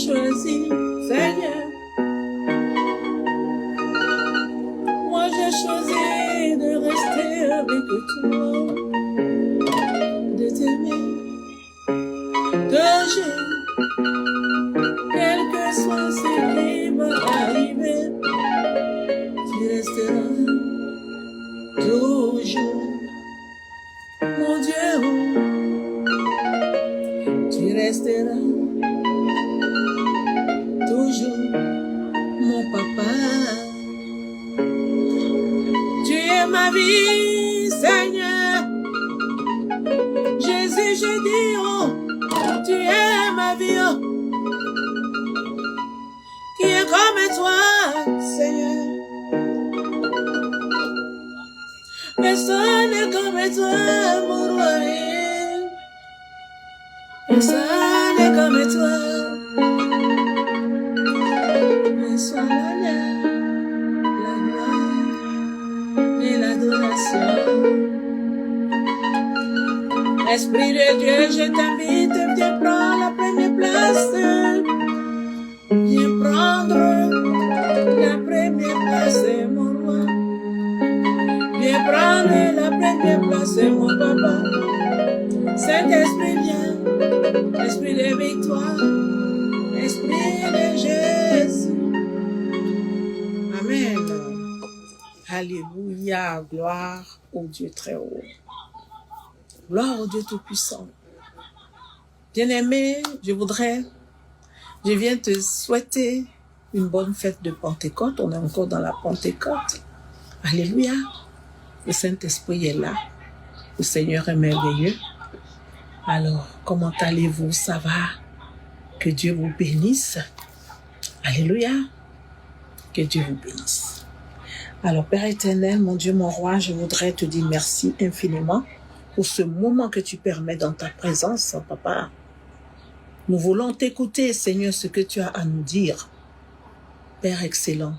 choisi, Seigneur. Moi j'ai choisi de rester avec toi, de t'aimer toujours, quel que soit ce qui va arriver, tu resteras toujours, mon Dieu, tu resteras toujours, mon papa. Tu es ma vie, Seigneur. Jésus, je dis, oh, tu es ma vie, oh. Qui est comme toi, Seigneur. Personne n'est comme toi, mon roi. Personne n'est comme toi. Reçois l'honneur, la gloire et l'adoration. Esprit de Dieu, je t'invite, viens prendre la première place. Viens prendre la première place, mon roi. Viens prendre la première place, mon papa. Saint-Esprit, viens. Esprit de victoire. Esprit de Jésus. Amen. Alléluia. Gloire au Dieu très haut. Gloire au Dieu Tout-Puissant. Bien-aimé, je viens te souhaiter une bonne fête de Pentecôte. On est encore dans la Pentecôte. Alléluia. Le Saint-Esprit est là. Le Seigneur est merveilleux. Alors, comment allez-vous? Ça va? Que Dieu vous bénisse. Alléluia. Que Dieu vous bénisse. Alors, Père éternel, mon Dieu, mon roi, je voudrais te dire merci infiniment pour ce moment que tu permets dans ta présence, papa. Nous voulons t'écouter, Seigneur, ce que tu as à nous dire. Père excellent,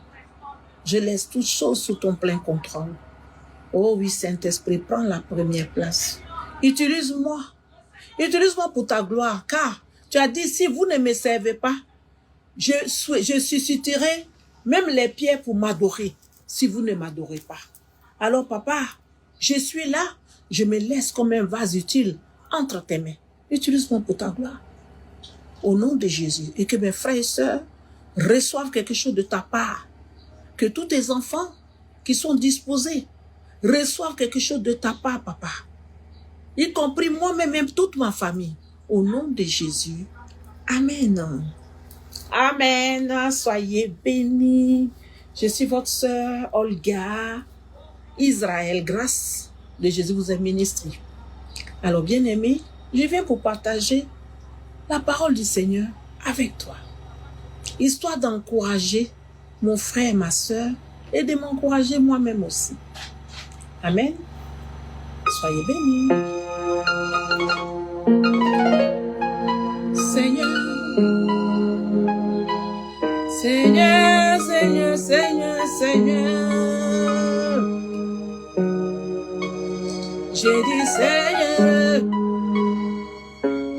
je laisse toutes choses sous ton plein contrôle. Oh oui, Saint-Esprit, prends la première place. Utilise-moi. Utilise-moi pour ta gloire, car tu as dit, si vous ne me servez pas, je susciterai même les pierres pour m'adorer, si vous ne m'adorez pas. Alors, papa, je suis là, je me laisse comme un vase utile entre tes mains. Utilise-moi pour ta gloire. Au nom de Jésus, et que mes frères et sœurs reçoivent quelque chose de ta part. Que tous tes enfants qui sont disposés reçoivent quelque chose de ta part, papa. Y compris moi-même, même toute ma famille. Au nom de Jésus. Amen. Amen. Soyez bénis. Je suis votre sœur Olga Israël. Grâce de Jésus vous est ministré. Alors, bien-aimé, je viens pour partager la parole du Seigneur avec toi. Histoire d'encourager mon frère et ma sœur et de m'encourager moi-même aussi. Amen. Soyez bénis. Seigneur, Seigneur, Seigneur, Seigneur, Seigneur. J'ai dit Seigneur,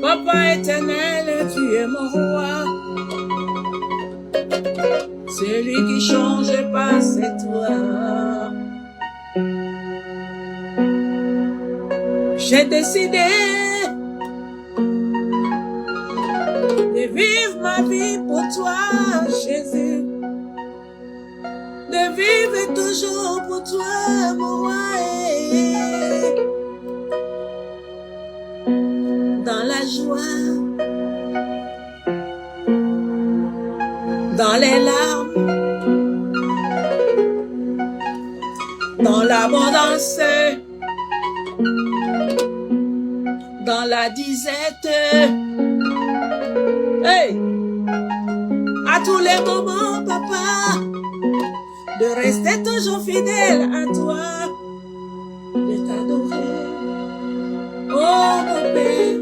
Papa éternel, tu es mon roi. Celui qui change pas, c'est toi. J'ai décidé de vivre ma vie pour toi, Jésus. De vivre toujours pour toi, mon roi. Dans la joie, dans les larmes, dans l'abondance, dans la disette. Hey! À tous les moments, papa, de rester toujours fidèle à toi, de t'adorer. Oh mon Père,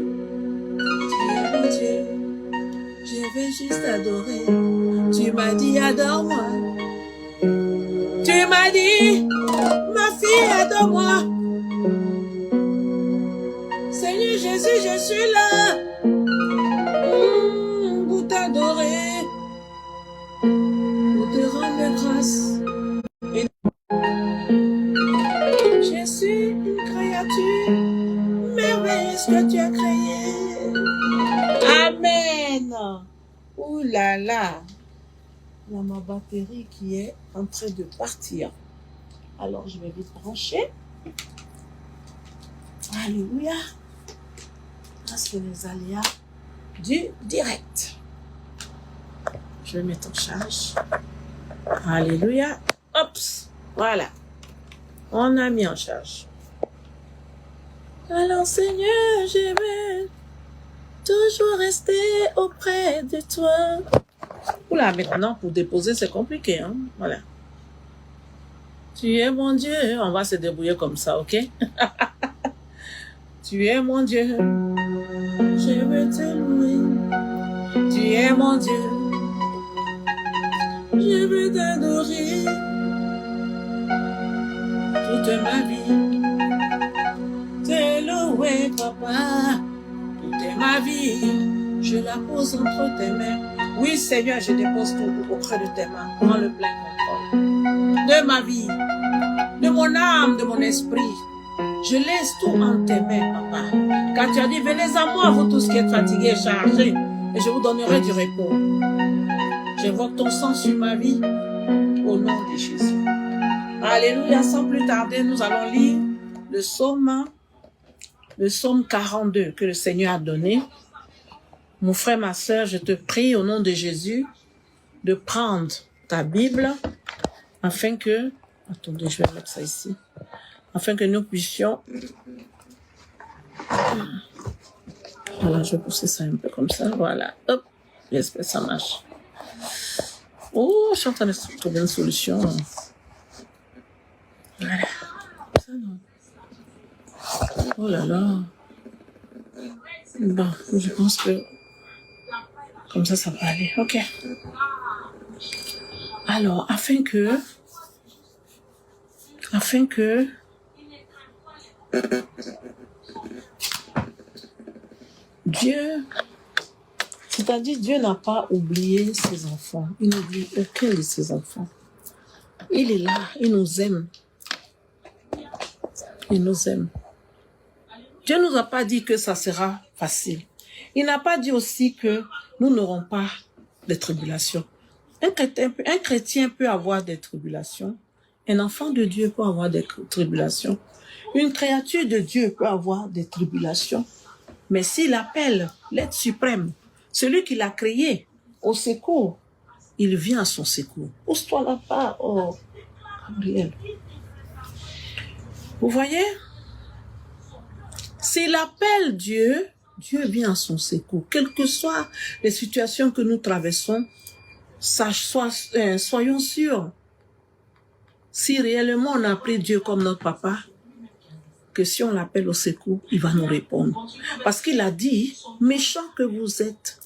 tu es mon Dieu, je vais juste adorer. Tu m'as dit adore-moi. Tu m'as dit, ma fille, adore-moi. Seigneur Jésus, je suis là pour t'adorer. Ouh là là. Il y a ma batterie qui est en train de partir. Alors, je vais vite brancher. Alléluia. Parce que les aléas du direct. Je vais mettre en charge. Alléluia. Oups. Voilà. On a mis en charge. Alors, Seigneur, je vais toujours rester auprès de toi. Oula, maintenant, pour déposer, c'est compliqué, hein? Voilà. Tu es mon Dieu. On va se débrouiller comme ça, ok? Tu es mon Dieu. Je veux te louer. Tu es mon Dieu. Je veux t'adorer. Toute ma vie. Te louer, papa. Toute ma vie. Je la pose entre tes mains. Oui, Seigneur, je dépose tout auprès de tes mains. Prends le plein contrôle de ma vie, de mon âme, de mon esprit. Je laisse tout en tes mains, papa. Car tu as dit, venez à moi, vous tous qui êtes fatigués et chargés, et je vous donnerai du repos. J'invoque ton sang sur ma vie, au nom de Jésus. Alléluia, sans plus tarder, nous allons lire le psaume 42 que le Seigneur a donné. Mon frère, ma soeur, je te prie au nom de Jésus de prendre ta Bible afin que... Attendez, je vais mettre ça ici. Afin que nous puissions... Voilà, je vais pousser ça un peu comme ça. Voilà. Hop. J'espère que ça marche. Oh, je suis en train de trouver une solution. Voilà. Ça, non. Oh là là. Bon, je pense que... Comme ça va aller. Ok. Alors, afin que Dieu, c'est-à-dire Dieu n'a pas oublié ses enfants. Il n'oublie aucun de ses enfants. Il est là, il nous aime. Il nous aime. Dieu ne nous a pas dit que ça sera facile. Il n'a pas dit aussi que nous n'aurons pas de tribulations. Un chrétien peut avoir des tribulations. Un enfant de Dieu peut avoir des tribulations. Une créature de Dieu peut avoir des tribulations. Mais s'il appelle l'être suprême, celui qui l'a créé, au secours, il vient à son secours. Pousse-toi là-bas, oh, Gabriel. Vous voyez? S'il appelle Dieu, Dieu vient à son secours. Quelles que soient les situations que nous traversons, soyons sûrs, si réellement on a pris Dieu comme notre papa, que si on l'appelle au secours, il va nous répondre. Parce qu'il a dit, méchant que vous êtes,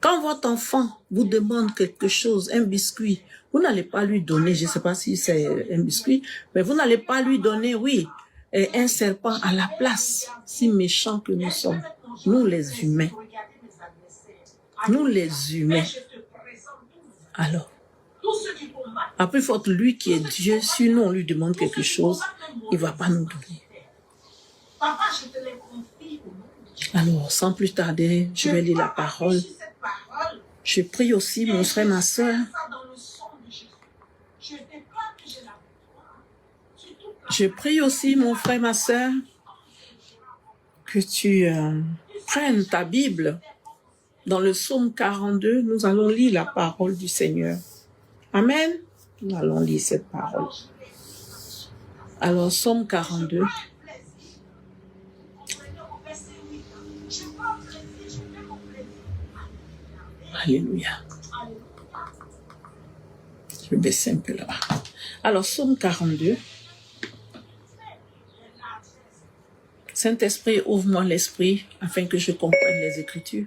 quand votre enfant vous demande quelque chose, un biscuit, vous n'allez pas lui donner, je ne sais pas si c'est un biscuit, mais vous n'allez pas lui donner, oui, un serpent à la place, si méchants que nous sommes, nous les humains. Nous les humains. Alors, après, il faut que lui qui est Dieu, si nous on lui demande quelque chose, il ne va pas nous donner. Alors, sans plus tarder, je vais lire la parole. Je prie aussi mon frère, ma soeur. Je prie aussi mon frère, ma soeur, que tu prennes ta Bible. Dans le psaume 42, nous allons lire la parole du Seigneur. Amen. Nous allons lire cette parole. Alors, psaume 42. Alléluia. Je vais baisser un peu là-bas. Alors, psaume 42. Saint-Esprit, ouvre-moi l'esprit afin que je comprenne les Écritures.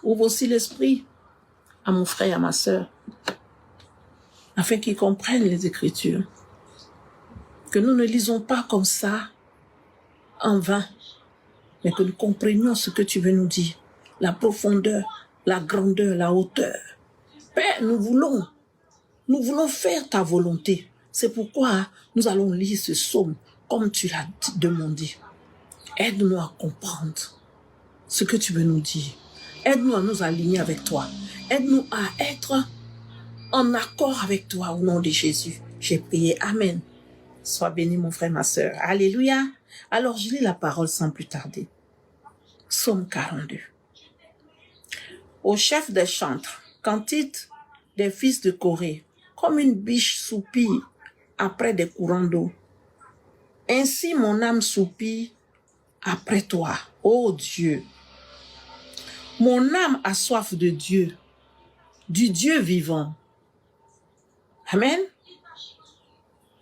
Ouvre aussi l'esprit à mon frère et à ma sœur afin qu'ils comprennent les Écritures. Que nous ne lisons pas comme ça en vain, mais que nous comprenions ce que tu veux nous dire. La profondeur, la grandeur, la hauteur. Père, nous voulons faire ta volonté. C'est pourquoi nous allons lire ce psaume comme tu l'as demandé. Aide-nous à comprendre ce que tu veux nous dire. Aide-nous à nous aligner avec toi. Aide-nous à être en accord avec toi au nom de Jésus. J'ai prié. Amen. Sois béni, mon frère, ma soeur. Alléluia. Alors, je lis la parole sans plus tarder. Psaume 42. Au chef des chantres, cantique des fils de Corée, comme une biche soupire après des courants d'eau. Ainsi mon âme soupire après toi, ô Dieu. Mon âme a soif de Dieu, du Dieu vivant. Amen.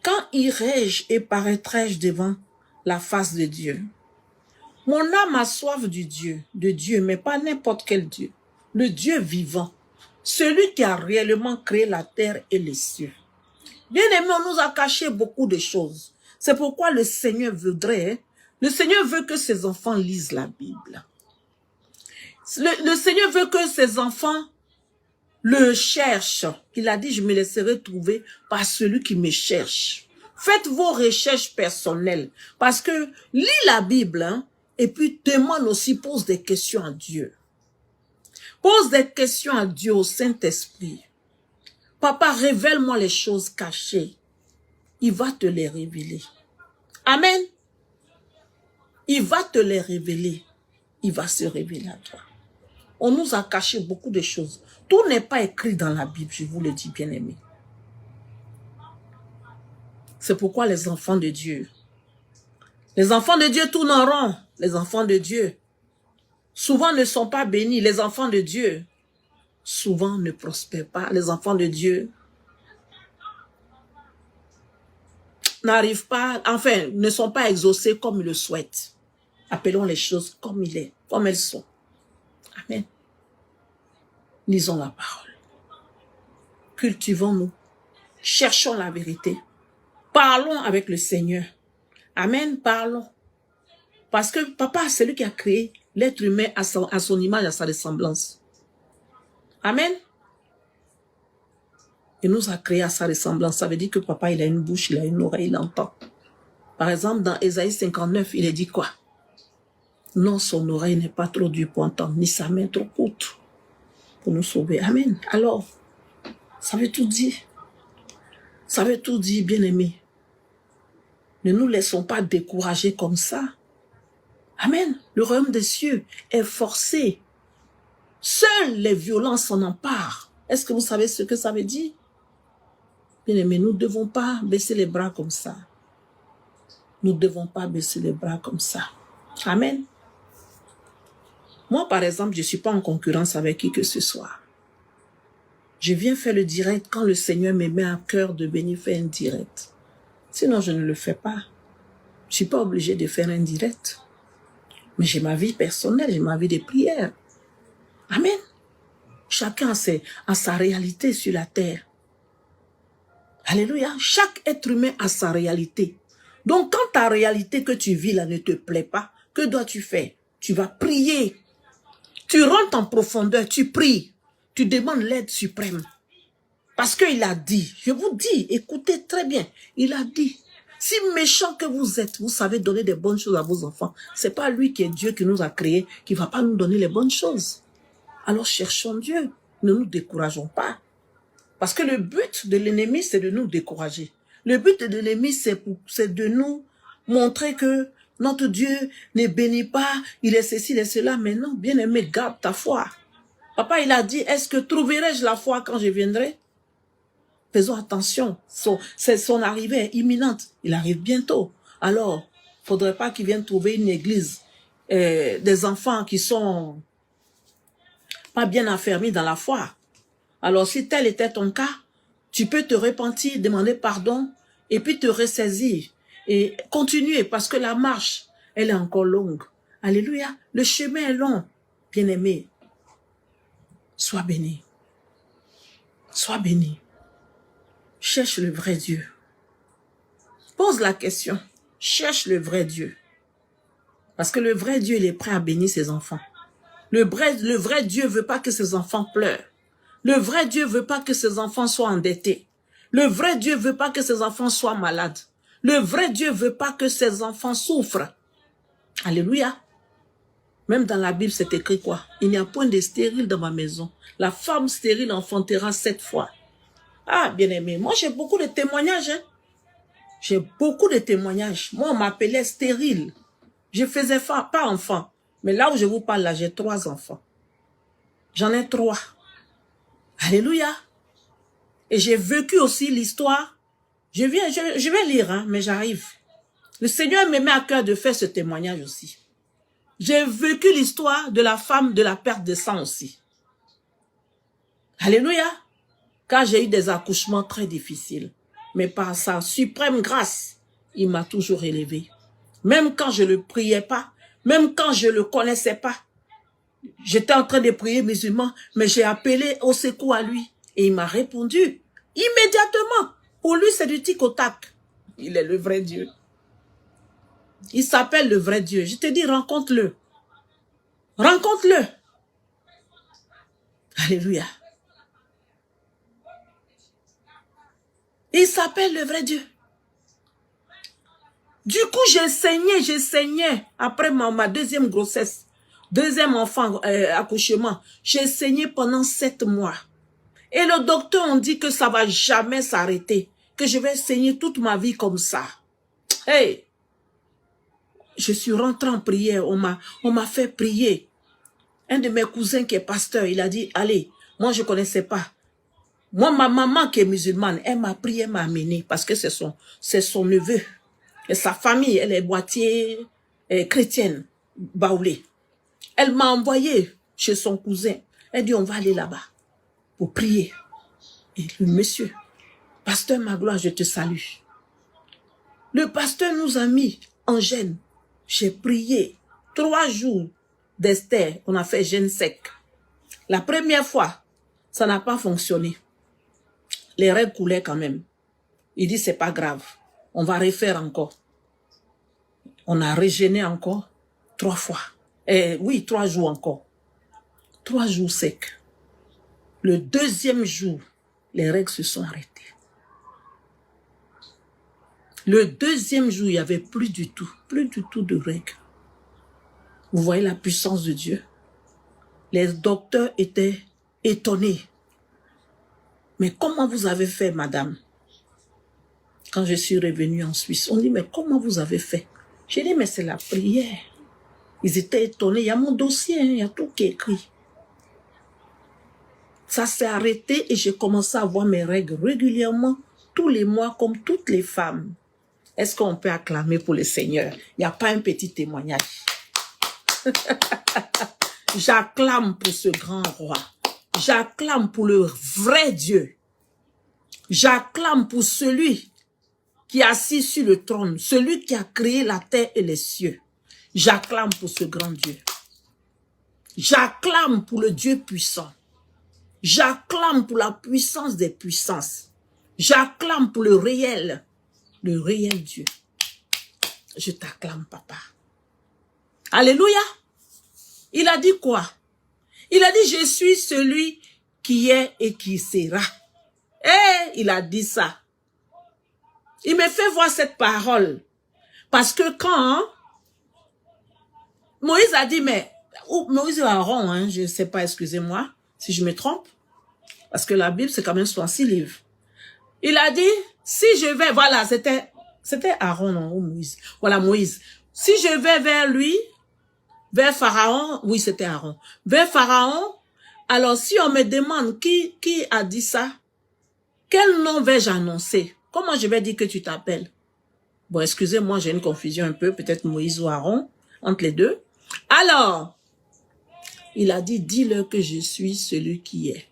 Quand irai-je et paraîtrai-je devant la face de Dieu? Mon âme a soif du Dieu, de Dieu, mais pas n'importe quel Dieu. Le Dieu vivant, celui qui a réellement créé la terre et les cieux. Bien aimé, on nous a caché beaucoup de choses. C'est pourquoi le Seigneur veut que ses enfants lisent la Bible. Le Seigneur veut que ses enfants le cherchent. Il a dit, je me laisserai trouver par celui qui me cherche. Faites vos recherches personnelles. Parce que lis la Bible, hein, et puis demande aussi, pose des questions à Dieu. Pose des questions à Dieu, au Saint-Esprit. Papa, révèle-moi les choses cachées. Il va te les révéler. Amen. Il va te les révéler. Il va se révéler à toi. On nous a caché beaucoup de choses. Tout n'est pas écrit dans la Bible, je vous le dis, bien-aimés. C'est pourquoi les enfants de Dieu tournent en rond. Les enfants de Dieu souvent ne sont pas bénis. Les enfants de Dieu souvent ne prospèrent pas. Les enfants de Dieu n'arrivent pas, enfin, ne sont pas exaucés comme ils le souhaitent. Appelons les choses comme elles sont. Amen. Lisons la parole. Cultivons-nous. Cherchons la vérité. Parlons avec le Seigneur. Amen, parlons. Parce que papa, c'est lui qui a créé l'être humain à son image, à sa ressemblance. Amen. Il nous a créé à sa ressemblance. Ça veut dire que papa, il a une bouche, il a une oreille, il entend. Par exemple, dans Ésaïe 59, il est dit quoi? Non, son oreille n'est pas trop dure pour entendre, ni sa main trop courte pour nous sauver. Amen. Alors, ça veut tout dire. Ça veut tout dire, bien-aimés. Ne nous laissons pas décourager comme ça. Amen. Le royaume des cieux est forcé. Seuls les violents s'en emparent. Est-ce que vous savez ce que ça veut dire? Bien-aimés, nous ne devons pas baisser les bras comme ça. Nous ne devons pas baisser les bras comme ça. Amen. Moi, par exemple, je ne suis pas en concurrence avec qui que ce soit. Je viens faire le direct quand le Seigneur me met à cœur de venir faire un direct. Sinon, je ne le fais pas. Je ne suis pas obligée de faire un direct. Mais j'ai ma vie personnelle, j'ai ma vie de prière. Amen. Chacun a sa réalité sur la terre. Alléluia. Chaque être humain a sa réalité. Donc, quand ta réalité que tu vis là ne te plaît pas, que dois-tu faire? Tu vas prier. Tu rentres en profondeur, tu pries. Tu demandes l'aide suprême. Parce qu'il a dit, je vous dis, écoutez très bien, il a dit, si méchant que vous êtes, vous savez donner des bonnes choses à vos enfants, c'est pas lui qui est Dieu qui nous a créés, qui va pas nous donner les bonnes choses. Alors cherchons Dieu, ne nous décourageons pas. Parce que le but de l'ennemi, c'est de nous décourager. Le but de l'ennemi, c'est de nous montrer que notre Dieu ne bénit pas, il est ceci, il est cela. Mais non, bien-aimé, garde ta foi. Papa, il a dit, est-ce que trouverai-je la foi quand je viendrai? Faisons attention, c'est son arrivée imminente. Il arrive bientôt. Alors, il ne faudrait pas qu'il vienne trouver une église, des enfants qui sont pas bien affermis dans la foi. Alors, si tel était ton cas, tu peux te repentir, demander pardon, et puis te ressaisir, et continuer, parce que la marche, elle est encore longue. Alléluia, le chemin est long. Bien-aimé, sois béni. Sois béni. Cherche le vrai Dieu. Pose la question. Cherche le vrai Dieu. Parce que le vrai Dieu, il est prêt à bénir ses enfants. Le vrai Dieu ne veut pas que ses enfants pleurent. Le vrai Dieu ne veut pas que ses enfants soient endettés. Le vrai Dieu ne veut pas que ses enfants soient malades. Le vrai Dieu ne veut pas que ses enfants souffrent. Alléluia. Même dans la Bible, c'est écrit quoi? Il n'y a point de stérile dans ma maison. La femme stérile enfantera 7 fois. Ah, bien-aimé, moi j'ai beaucoup de témoignages. Hein? J'ai beaucoup de témoignages. Moi, on m'appelait stérile. Je faisais pas enfant. Mais là où je vous parle, là, j'ai 3 enfants. J'en ai 3. Alléluia. Et j'ai vécu aussi l'histoire. Je vais lire, hein, mais j'arrive. Le Seigneur me met à cœur de faire ce témoignage aussi. J'ai vécu l'histoire de la femme de la perte de sang aussi. Alléluia. Car j'ai eu des accouchements très difficiles. Mais par sa suprême grâce, il m'a toujours élevé. Même quand je ne le priais pas, même quand je ne le connaissais pas. J'étais en train de prier musulman, mais j'ai appelé au secours à lui. Et il m'a répondu immédiatement. Pour lui, c'est du tic au tac. Il est le vrai Dieu. Il s'appelle le vrai Dieu. Je te dis, rencontre-le. Rencontre-le. Alléluia. Il s'appelle le vrai Dieu. Du coup, j'ai saigné. Après ma deuxième grossesse, deuxième enfant, accouchement, j'ai saigné pendant 7 mois. Et le docteur on dit que ça va jamais s'arrêter, que je vais saigner toute ma vie comme ça. Hey! Je suis rentrée en prière, on m'a fait prier. Un de mes cousins qui est pasteur, il a dit, allez, moi je connaissais pas. Moi, ma maman qui est musulmane, elle m'a prié, elle m'a amené parce que c'est son neveu. Et sa famille, elle est moitié chrétienne, baoulée. Elle m'a envoyé chez son cousin. Elle dit, on va aller là-bas pour prier. Et le monsieur, pasteur Magloire, je te salue. Le pasteur nous a mis en jeûne. J'ai prié 3 jours d'Esther. On a fait jeûne sec. La première fois, ça n'a pas fonctionné. Les règles coulaient quand même. Il dit, c'est pas grave. On va refaire encore. On a régéné encore 3 fois. Oui, 3 jours encore. 3 jours secs. Le deuxième jour, les règles se sont arrêtées. Le deuxième jour, il n'y avait plus du tout de règles. Vous voyez la puissance de Dieu? Les docteurs étaient étonnés. Mais comment vous avez fait, madame? Quand je suis revenue en Suisse, on dit, mais comment vous avez fait? J'ai dit, mais c'est la prière. Ils étaient étonnés. Il y a mon dossier, hein, il y a tout qui est écrit. Ça s'est arrêté et j'ai commencé à avoir mes règles régulièrement, tous les mois, comme toutes les femmes. Est-ce qu'on peut acclamer pour le Seigneur? Il n'y a pas un petit témoignage. J'acclame pour ce grand roi. J'acclame pour le vrai Dieu. J'acclame pour celui qui est assis sur le trône, celui qui a créé la terre et les cieux. J'acclame pour ce grand Dieu. J'acclame pour le Dieu puissant. J'acclame pour la puissance des puissances. J'acclame pour le réel Dieu. Je t'acclame, papa. Alléluia. Il a dit quoi? Il a dit, je suis celui qui est et qui sera. Il a dit ça. Il me fait voir cette parole. Parce que quand Moïse a dit, mais Moïse et Aaron, hein, je ne sais pas, excusez-moi, si je me trompe. Parce que la Bible, c'est quand même 66 livres. Il a dit, si je vais, voilà, c'était Aaron, non, ou Moïse. Voilà, Moïse. Si je vais vers lui, vers Pharaon, oui, c'était Aaron. Vers Pharaon, alors si on me demande qui a dit ça, quel nom vais-je annoncer? Comment je vais dire que tu t'appelles? Bon, excusez-moi, j'ai une confusion un peu, peut-être Moïse ou Aaron, entre les deux. Alors, il a dit, dis-leur que je suis celui qui est.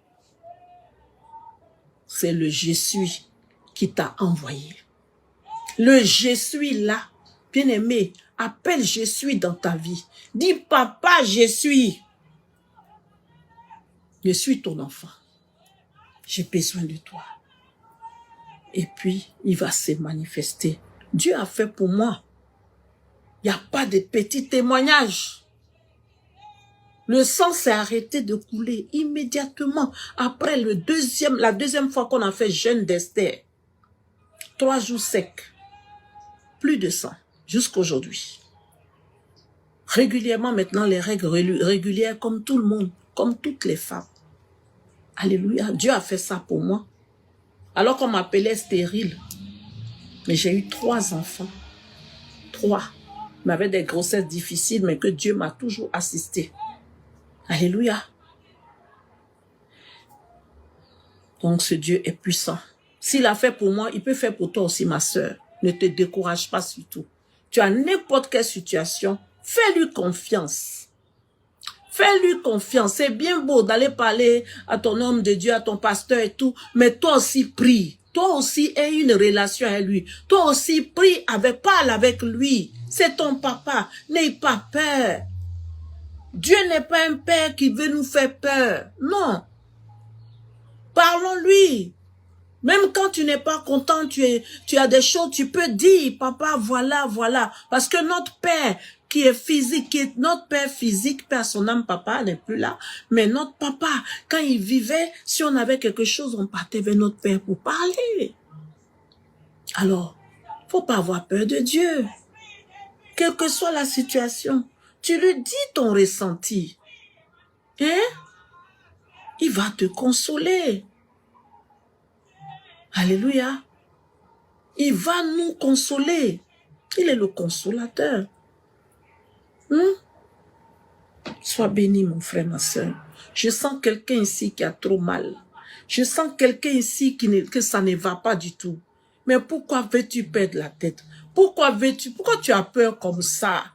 C'est le je suis qui t'a envoyé. Le je suis là, bien-aimé, appelle je suis dans ta vie. Dis, papa, je suis. Je suis ton enfant. J'ai besoin de toi. Et puis, il va se manifester. Dieu a fait pour moi. Il n'y a pas de petits témoignages. Le sang s'est arrêté de couler immédiatement après la deuxième fois qu'on a fait jeûne d'Esther. 3 jours secs. Plus de sang jusqu'aujourd'hui. régulièrement maintenant les règles régulières comme tout le monde, comme toutes les femmes. Alléluia, Dieu a fait ça pour moi. Alors qu'on m'appelait stérile, mais j'ai eu 3 enfants. 3. M'avait des grossesses difficiles, mais que Dieu m'a toujours assisté. Alléluia. Donc ce Dieu est puissant. S'il a fait pour moi, il peut faire pour toi aussi, ma sœur. Ne te décourage pas surtout. Tu as n'importe quelle situation, fais-lui confiance. Fais-lui confiance. C'est bien beau d'aller parler à ton homme de Dieu, à ton pasteur et tout, mais toi aussi prie. Toi aussi aie une relation avec lui. Toi aussi prie parle avec lui. C'est ton papa. N'aie pas peur. Dieu n'est pas un père qui veut nous faire peur. Non. Parlons-lui. Même quand tu n'es pas content, tu as des choses, tu peux dire, papa, voilà, voilà. Parce que notre père qui est physique, notre père physique, père son âme, papa n'est plus là. Mais notre papa, quand il vivait, si on avait quelque chose, on partait vers notre père pour parler. Alors, faut pas avoir peur de Dieu. Quelle que soit la situation, tu lui dis ton ressenti. Hein? Il va te consoler. Alléluia. Il va nous consoler. Il est le consolateur. Sois béni, mon frère, ma soeur. Je sens quelqu'un ici qui a trop mal. Je sens quelqu'un ici que ça ne va pas du tout. Mais pourquoi veux-tu perdre la tête? Pourquoi tu as peur comme ça?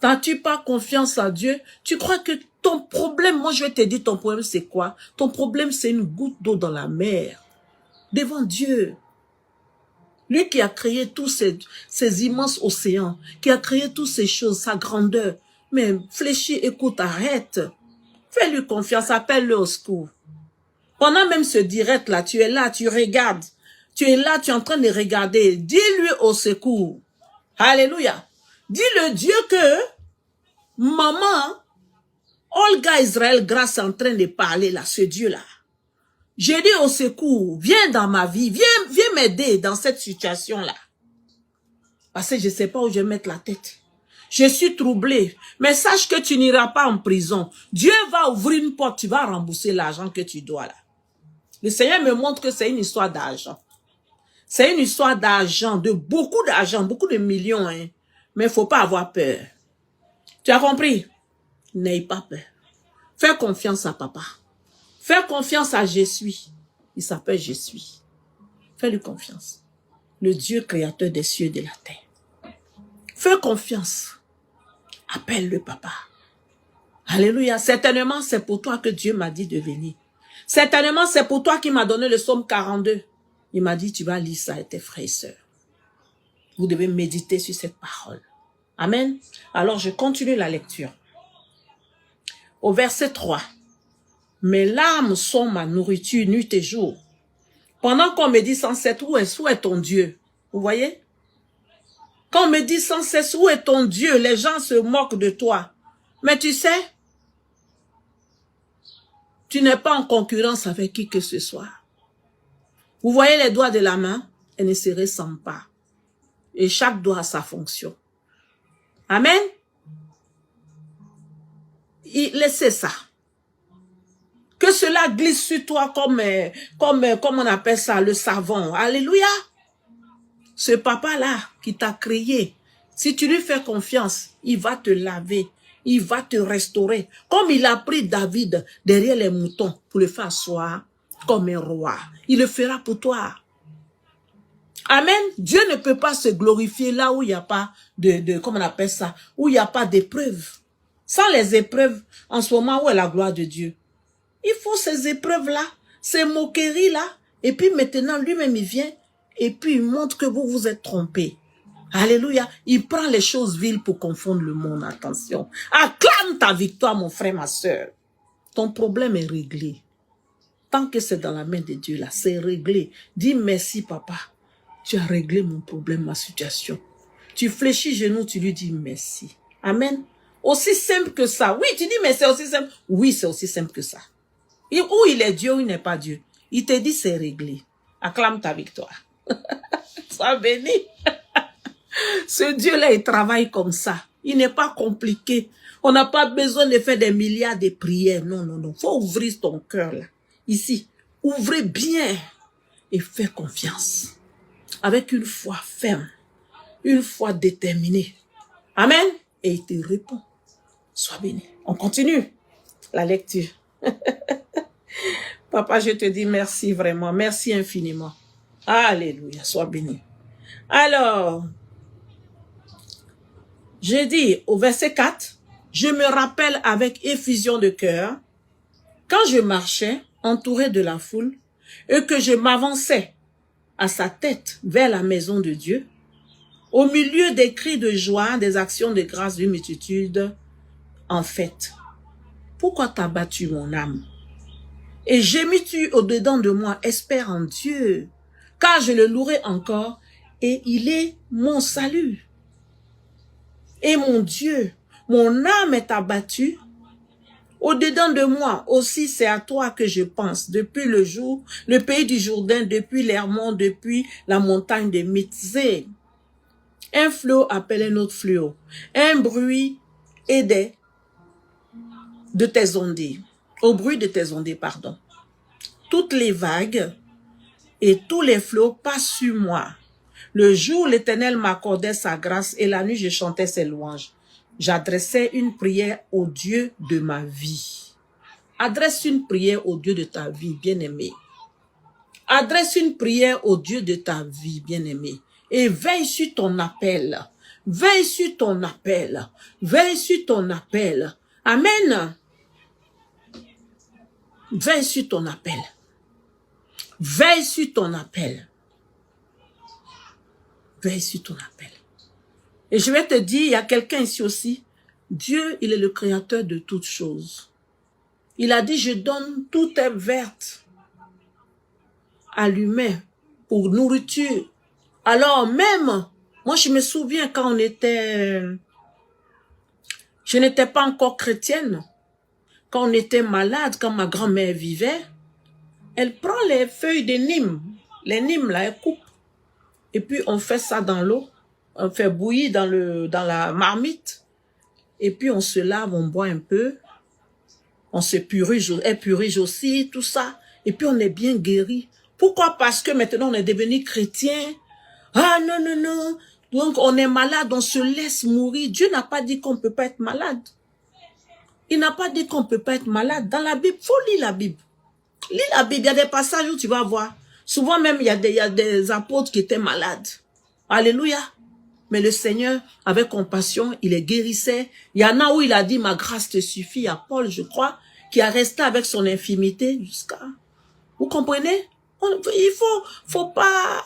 N'as-tu pas confiance en Dieu? Tu crois que ton problème, moi je vais te dire ton problème c'est quoi? Ton problème c'est une goutte d'eau dans la mer. Devant Dieu. Lui qui a créé tous ces immenses océans, qui a créé toutes ces choses, sa grandeur. Mais fléchis, écoute, arrête. Fais-lui confiance, appelle-le au secours. Pendant même ce direct là, tu es là, tu regardes. Tu es là, tu es en train de regarder. Dis-lui au secours. Alléluia. Dis-le Dieu que maman, Olga Israël Grâce est en train de parler là, ce Dieu-là. J'ai dit au secours, viens dans ma vie, viens m'aider dans cette situation-là. Parce que je ne sais pas où je vais mettre la tête. Je suis troublée, mais sache que tu n'iras pas en prison. Dieu va ouvrir une porte, tu vas rembourser l'argent que tu dois là. Le Seigneur me montre que c'est une histoire d'argent. C'est une histoire d'argent, de beaucoup d'argent, beaucoup de millions. Hein. Mais il ne faut pas avoir peur. Tu as compris? N'aie pas peur. Fais confiance à papa. Fais confiance à Je suis. Il s'appelle Je suis. Fais-lui confiance. Le Dieu créateur des cieux et de la terre. Fais confiance. Appelle-le papa. Alléluia. Certainement, c'est pour toi que Dieu m'a dit de venir. Certainement, c'est pour toi qu'il m'a donné le psaume 42. Il m'a dit, tu vas lire ça avec tes frères et sœurs. Vous devez méditer sur cette parole. Amen. Alors, je continue la lecture. Au verset 3. Mes larmes sont ma nourriture nuit et jour. Pendant qu'on me dit sans cesse, où est ton Dieu? Vous voyez? Quand on me dit sans cesse, où est ton Dieu? Les gens se moquent de toi. Mais tu sais, tu n'es pas en concurrence avec qui que ce soit. Vous voyez les doigts de la main? Elles ne se ressemblent pas. Et chaque doigt a sa fonction. Amen? Laissez ça. Que cela glisse sur toi comme on appelle ça, le savon. Alléluia. Ce papa-là qui t'a créé, si tu lui fais confiance, il va te laver, il va te restaurer. Comme il a pris David derrière les moutons pour le faire asseoir comme un roi. Il le fera pour toi. Amen. Dieu ne peut pas se glorifier là où il n'y a pas comment on appelle ça, où il n'y a pas d'épreuves. Sans les épreuves, en ce moment, où est la gloire de Dieu? Il faut ces épreuves-là, ces moqueries-là. Et puis maintenant, lui-même, il vient et puis il montre que vous vous êtes trompés. Alléluia. Il prend les choses viles pour confondre le monde. Attention. Acclame ta victoire, mon frère, ma soeur. Ton problème est réglé. Tant que c'est dans la main de Dieu, là, c'est réglé. Dis merci, papa. Tu as réglé mon problème, ma situation. Tu fléchis genoux, tu lui dis merci. Amen. Aussi simple que ça. Oui, tu dis, mais c'est aussi simple. Oui, c'est aussi simple que ça. Où il est Dieu, où il n'est pas Dieu. Il te dit, c'est réglé. Acclame ta victoire. Sois béni. Ce Dieu-là, il travaille comme ça. Il n'est pas compliqué. On n'a pas besoin de faire des milliards de prières. Non, non, non. Faut ouvrir ton cœur là. Ici. Ouvrez bien et faites confiance. Avec une foi ferme. Une foi déterminée. Amen. Et il te répond. Sois béni. On continue la lecture. Papa, je te dis merci vraiment. Merci infiniment. Alléluia. Sois béni. Alors, je dis au verset 4, je me rappelle avec effusion de cœur, quand je marchais entouré de la foule et que je m'avançais à sa tête vers la maison de Dieu, au milieu des cris de joie, des actions de grâce d'une multitude, en fait, pourquoi t'as battu mon âme? Et gémis-tu au-dedans de moi, espère en Dieu, car je le louerai encore, et il est mon salut. Et mon Dieu, mon âme est abattue. Au-dedans de moi aussi, c'est à toi que je pense. Depuis le jour, le pays du Jourdain, depuis l'Hermon, depuis la montagne de Mitzé. Un flot appelle un autre flot. Un bruit et de tes ondées. Au bruit de tes ondées, pardon. Toutes les vagues et tous les flots passent sur moi. Le jour, l'Éternel m'accordait sa grâce et la nuit, je chantais ses louanges. J'adressais une prière au Dieu de ma vie. Adresse une prière au Dieu de ta vie, bien-aimé. Adresse une prière au Dieu de ta vie, bien-aimé. Et veille sur ton appel. Veille sur ton appel. Veille sur ton appel. Amen. Veille sur ton appel. Veille sur ton appel. Veille sur ton appel. Et je vais te dire, il y a quelqu'un ici aussi. Dieu, il est le créateur de toutes choses. Il a dit, je donne toute herbe verte à l'humain pour nourriture. Alors même, moi je me souviens quand je n'étais pas encore chrétienne, quand on était malade, quand ma grand-mère vivait, elle prend les feuilles de Nîmes, les Nîmes là, elle coupe, et puis on fait ça dans l'eau, on fait bouillir dans la marmite, et puis on se lave, on boit un peu, on se purige, elle purige aussi, tout ça, et puis on est bien guéri. Pourquoi? Parce que maintenant on est devenu chrétien. Ah non, non, non. Donc on est malade, on se laisse mourir. Dieu n'a pas dit qu'on ne peut pas être malade. Il n'a pas dit qu'on ne peut pas être malade. Dans la Bible, il faut lire la Bible. Lis la Bible, il y a des passages où tu vas voir. Souvent même, il y a des apôtres qui étaient malades. Alléluia. Mais le Seigneur, avec compassion, il les guérissait. Il y en a où il a dit, ma grâce te suffit, à Paul, je crois, qui a resté avec son infirmité jusqu'à... Vous comprenez? Il faut pas...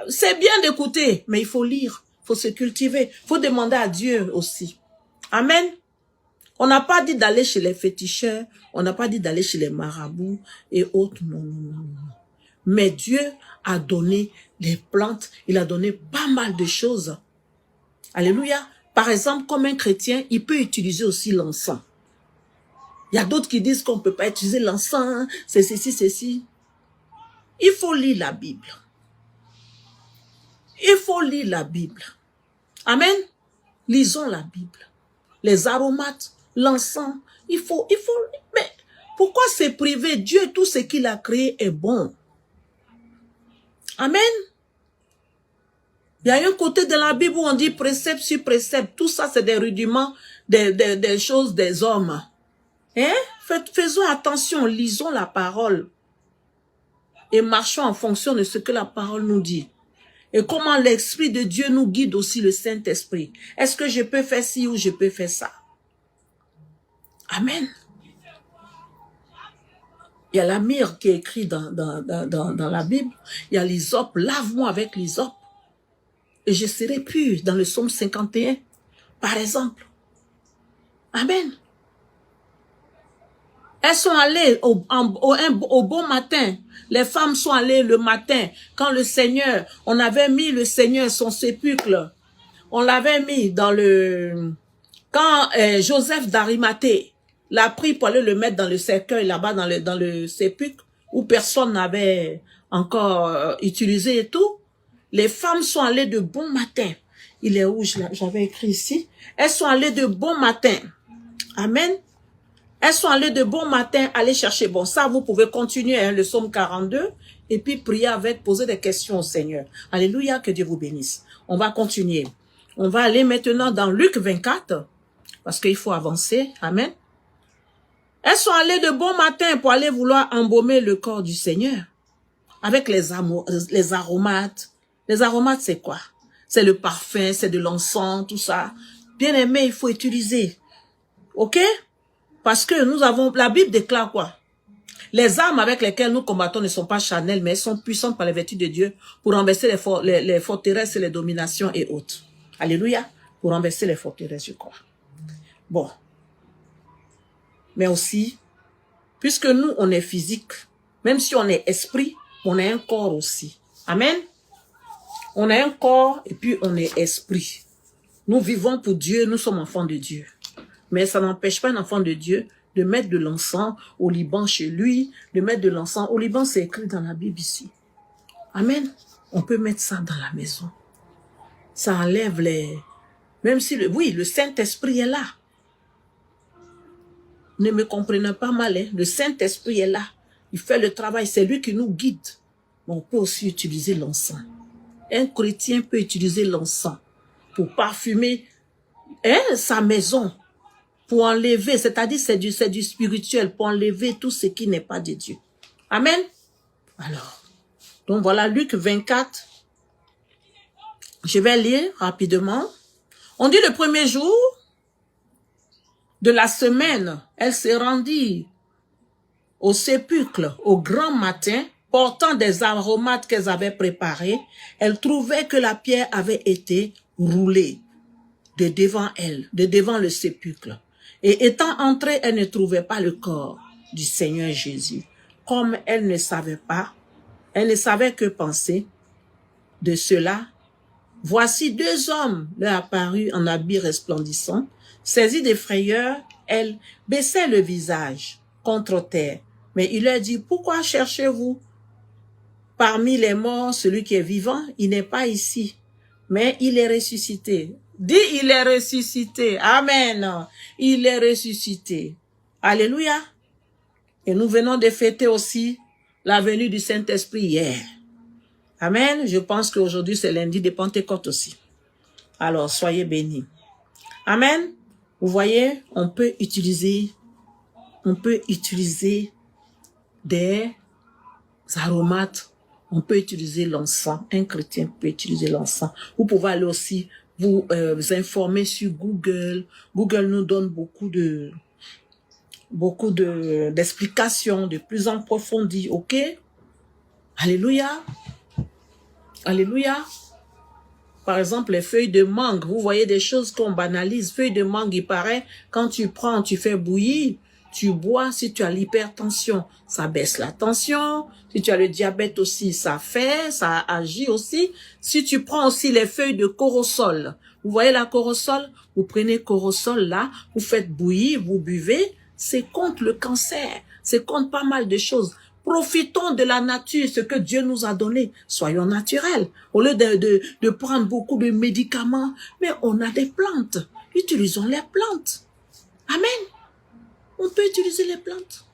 C'est bien d'écouter, mais il faut lire, il faut se cultiver, il faut demander à Dieu aussi. Amen. On n'a pas dit d'aller chez les féticheurs, on n'a pas dit d'aller chez les marabouts et autres, non, non, non, non. Mais Dieu a donné des plantes, il a donné pas mal de choses. Alléluia. Par exemple, comme un chrétien, il peut utiliser aussi l'encens. Il y a d'autres qui disent qu'on ne peut pas utiliser l'encens, c'est ceci, ceci. Il faut lire la Bible. Il faut lire la Bible. Amen. Lisons la Bible. Les aromates, l'encens, il faut, mais pourquoi se priver? Dieu, tout ce qu'il a créé est bon. Amen. Il y a un côté de la Bible où on dit précepte sur précepte. Tout ça, c'est des rudiments des choses des hommes. Hein? Faisons attention, lisons la parole. Et marchons en fonction de ce que la parole nous dit. Et comment l'Esprit de Dieu nous guide aussi, le Saint-Esprit. Est-ce que je peux faire ci ou je peux faire ça? Amen. Il y a la myrrhe qui est écrit dans la Bible. Il y a l'hysope. Lave-moi avec l'hysope. Et je serai pur dans le psaume 51, par exemple. Amen. Elles sont allées au bon matin. Les femmes sont allées le matin. Quand le Seigneur, on avait mis le Seigneur, son sépulcre. On l'avait mis dans le... Quand Joseph d'Arimathée l'a pris pour aller le mettre dans le cercueil, là-bas dans le sépulcre, où personne n'avait encore utilisé et tout. Les femmes sont allées de bon matin. Il est où? J'avais écrit ici. Elles sont allées de bon matin. Amen. Elles sont allées de bon matin aller chercher. Bon, ça, vous pouvez continuer, hein, le psaume 42, et puis prier avec, poser des questions au Seigneur. Alléluia, que Dieu vous bénisse. On va continuer. On va aller maintenant dans Luc 24, parce qu'il faut avancer. Amen. Elles sont allées de bon matin pour aller vouloir embaumer le corps du Seigneur, avec les aromates. Les aromates, c'est quoi? C'est le parfum, c'est de l'encens, tout ça. Bien aimé, il faut utiliser. OK? Parce que nous avons, la Bible déclare quoi? Les armes avec lesquelles nous combattons ne sont pas charnelles, mais elles sont puissantes par les vertus de Dieu pour renverser les forteresses et les dominations et autres. Alléluia. Pour renverser les forteresses, je crois. Bon. Mais aussi, puisque nous, on est physique, même si on est esprit, on a un corps aussi. Amen. On a un corps et puis on est esprit. Nous vivons pour Dieu, nous sommes enfants de Dieu. Mais ça n'empêche pas un enfant de Dieu de mettre de l'encens au Liban chez lui, de mettre de l'encens au Liban, c'est écrit dans la Bible ici. Amen. On peut mettre ça dans la maison. Ça enlève les... Même si, le Saint-Esprit est là. Ne me comprenez pas mal, hein? Le Saint-Esprit est là. Il fait le travail, c'est lui qui nous guide. Mais on peut aussi utiliser l'encens. Un chrétien peut utiliser l'encens pour parfumer sa maison, pour enlever, c'est-à-dire c'est du spirituel, pour enlever tout ce qui n'est pas de Dieu. Amen. Alors, donc voilà Luc 24. Je vais lire rapidement. On dit le premier jour de la semaine, elle se rendit au sépulcre au grand matin, portant des aromates qu'elles avaient préparés. Elle trouvait que la pierre avait été roulée de devant elle, de devant le sépulcre. Et étant entrée, elle ne trouvait pas le corps du Seigneur Jésus. Comme elle ne savait que penser de cela, voici deux hommes leur apparus en habits resplendissants. Saisie de frayeur, elle baissait le visage contre terre. Mais il leur dit, pourquoi cherchez-vous parmi les morts celui qui est vivant? Il n'est pas ici, mais il est ressuscité. Dis, il est ressuscité. Amen. Il est ressuscité. Alléluia. Et nous venons de fêter aussi la venue du Saint-Esprit hier. Amen. Je pense qu'aujourd'hui, c'est lundi de Pentecôte aussi. Alors, soyez bénis. Amen. Vous voyez, on peut utiliser des aromates. On peut utiliser l'encens. Un chrétien peut utiliser l'encens. Vous pouvez aller aussi vous informer sur Google. Google nous donne beaucoup d'explications de plus en profondies. OK? Alléluia. Alléluia. Par exemple, les feuilles de mangue. Vous voyez des choses qu'on banalise. Feuilles de mangue, il paraît, quand tu prends, tu fais bouillir, tu bois. Si tu as l'hypertension, ça baisse la tension. Si tu as le diabète aussi, ça agit aussi. Si tu prends aussi les feuilles de corosol, vous voyez la corosol, vous prenez corosol là, vous faites bouillir, vous buvez, c'est contre le cancer, c'est contre pas mal de choses. Profitons de la nature, ce que Dieu nous a donné. Soyons naturels. Au lieu de prendre beaucoup de médicaments, mais on a des plantes. Utilisons les plantes. Amen. On peut utiliser les plantes.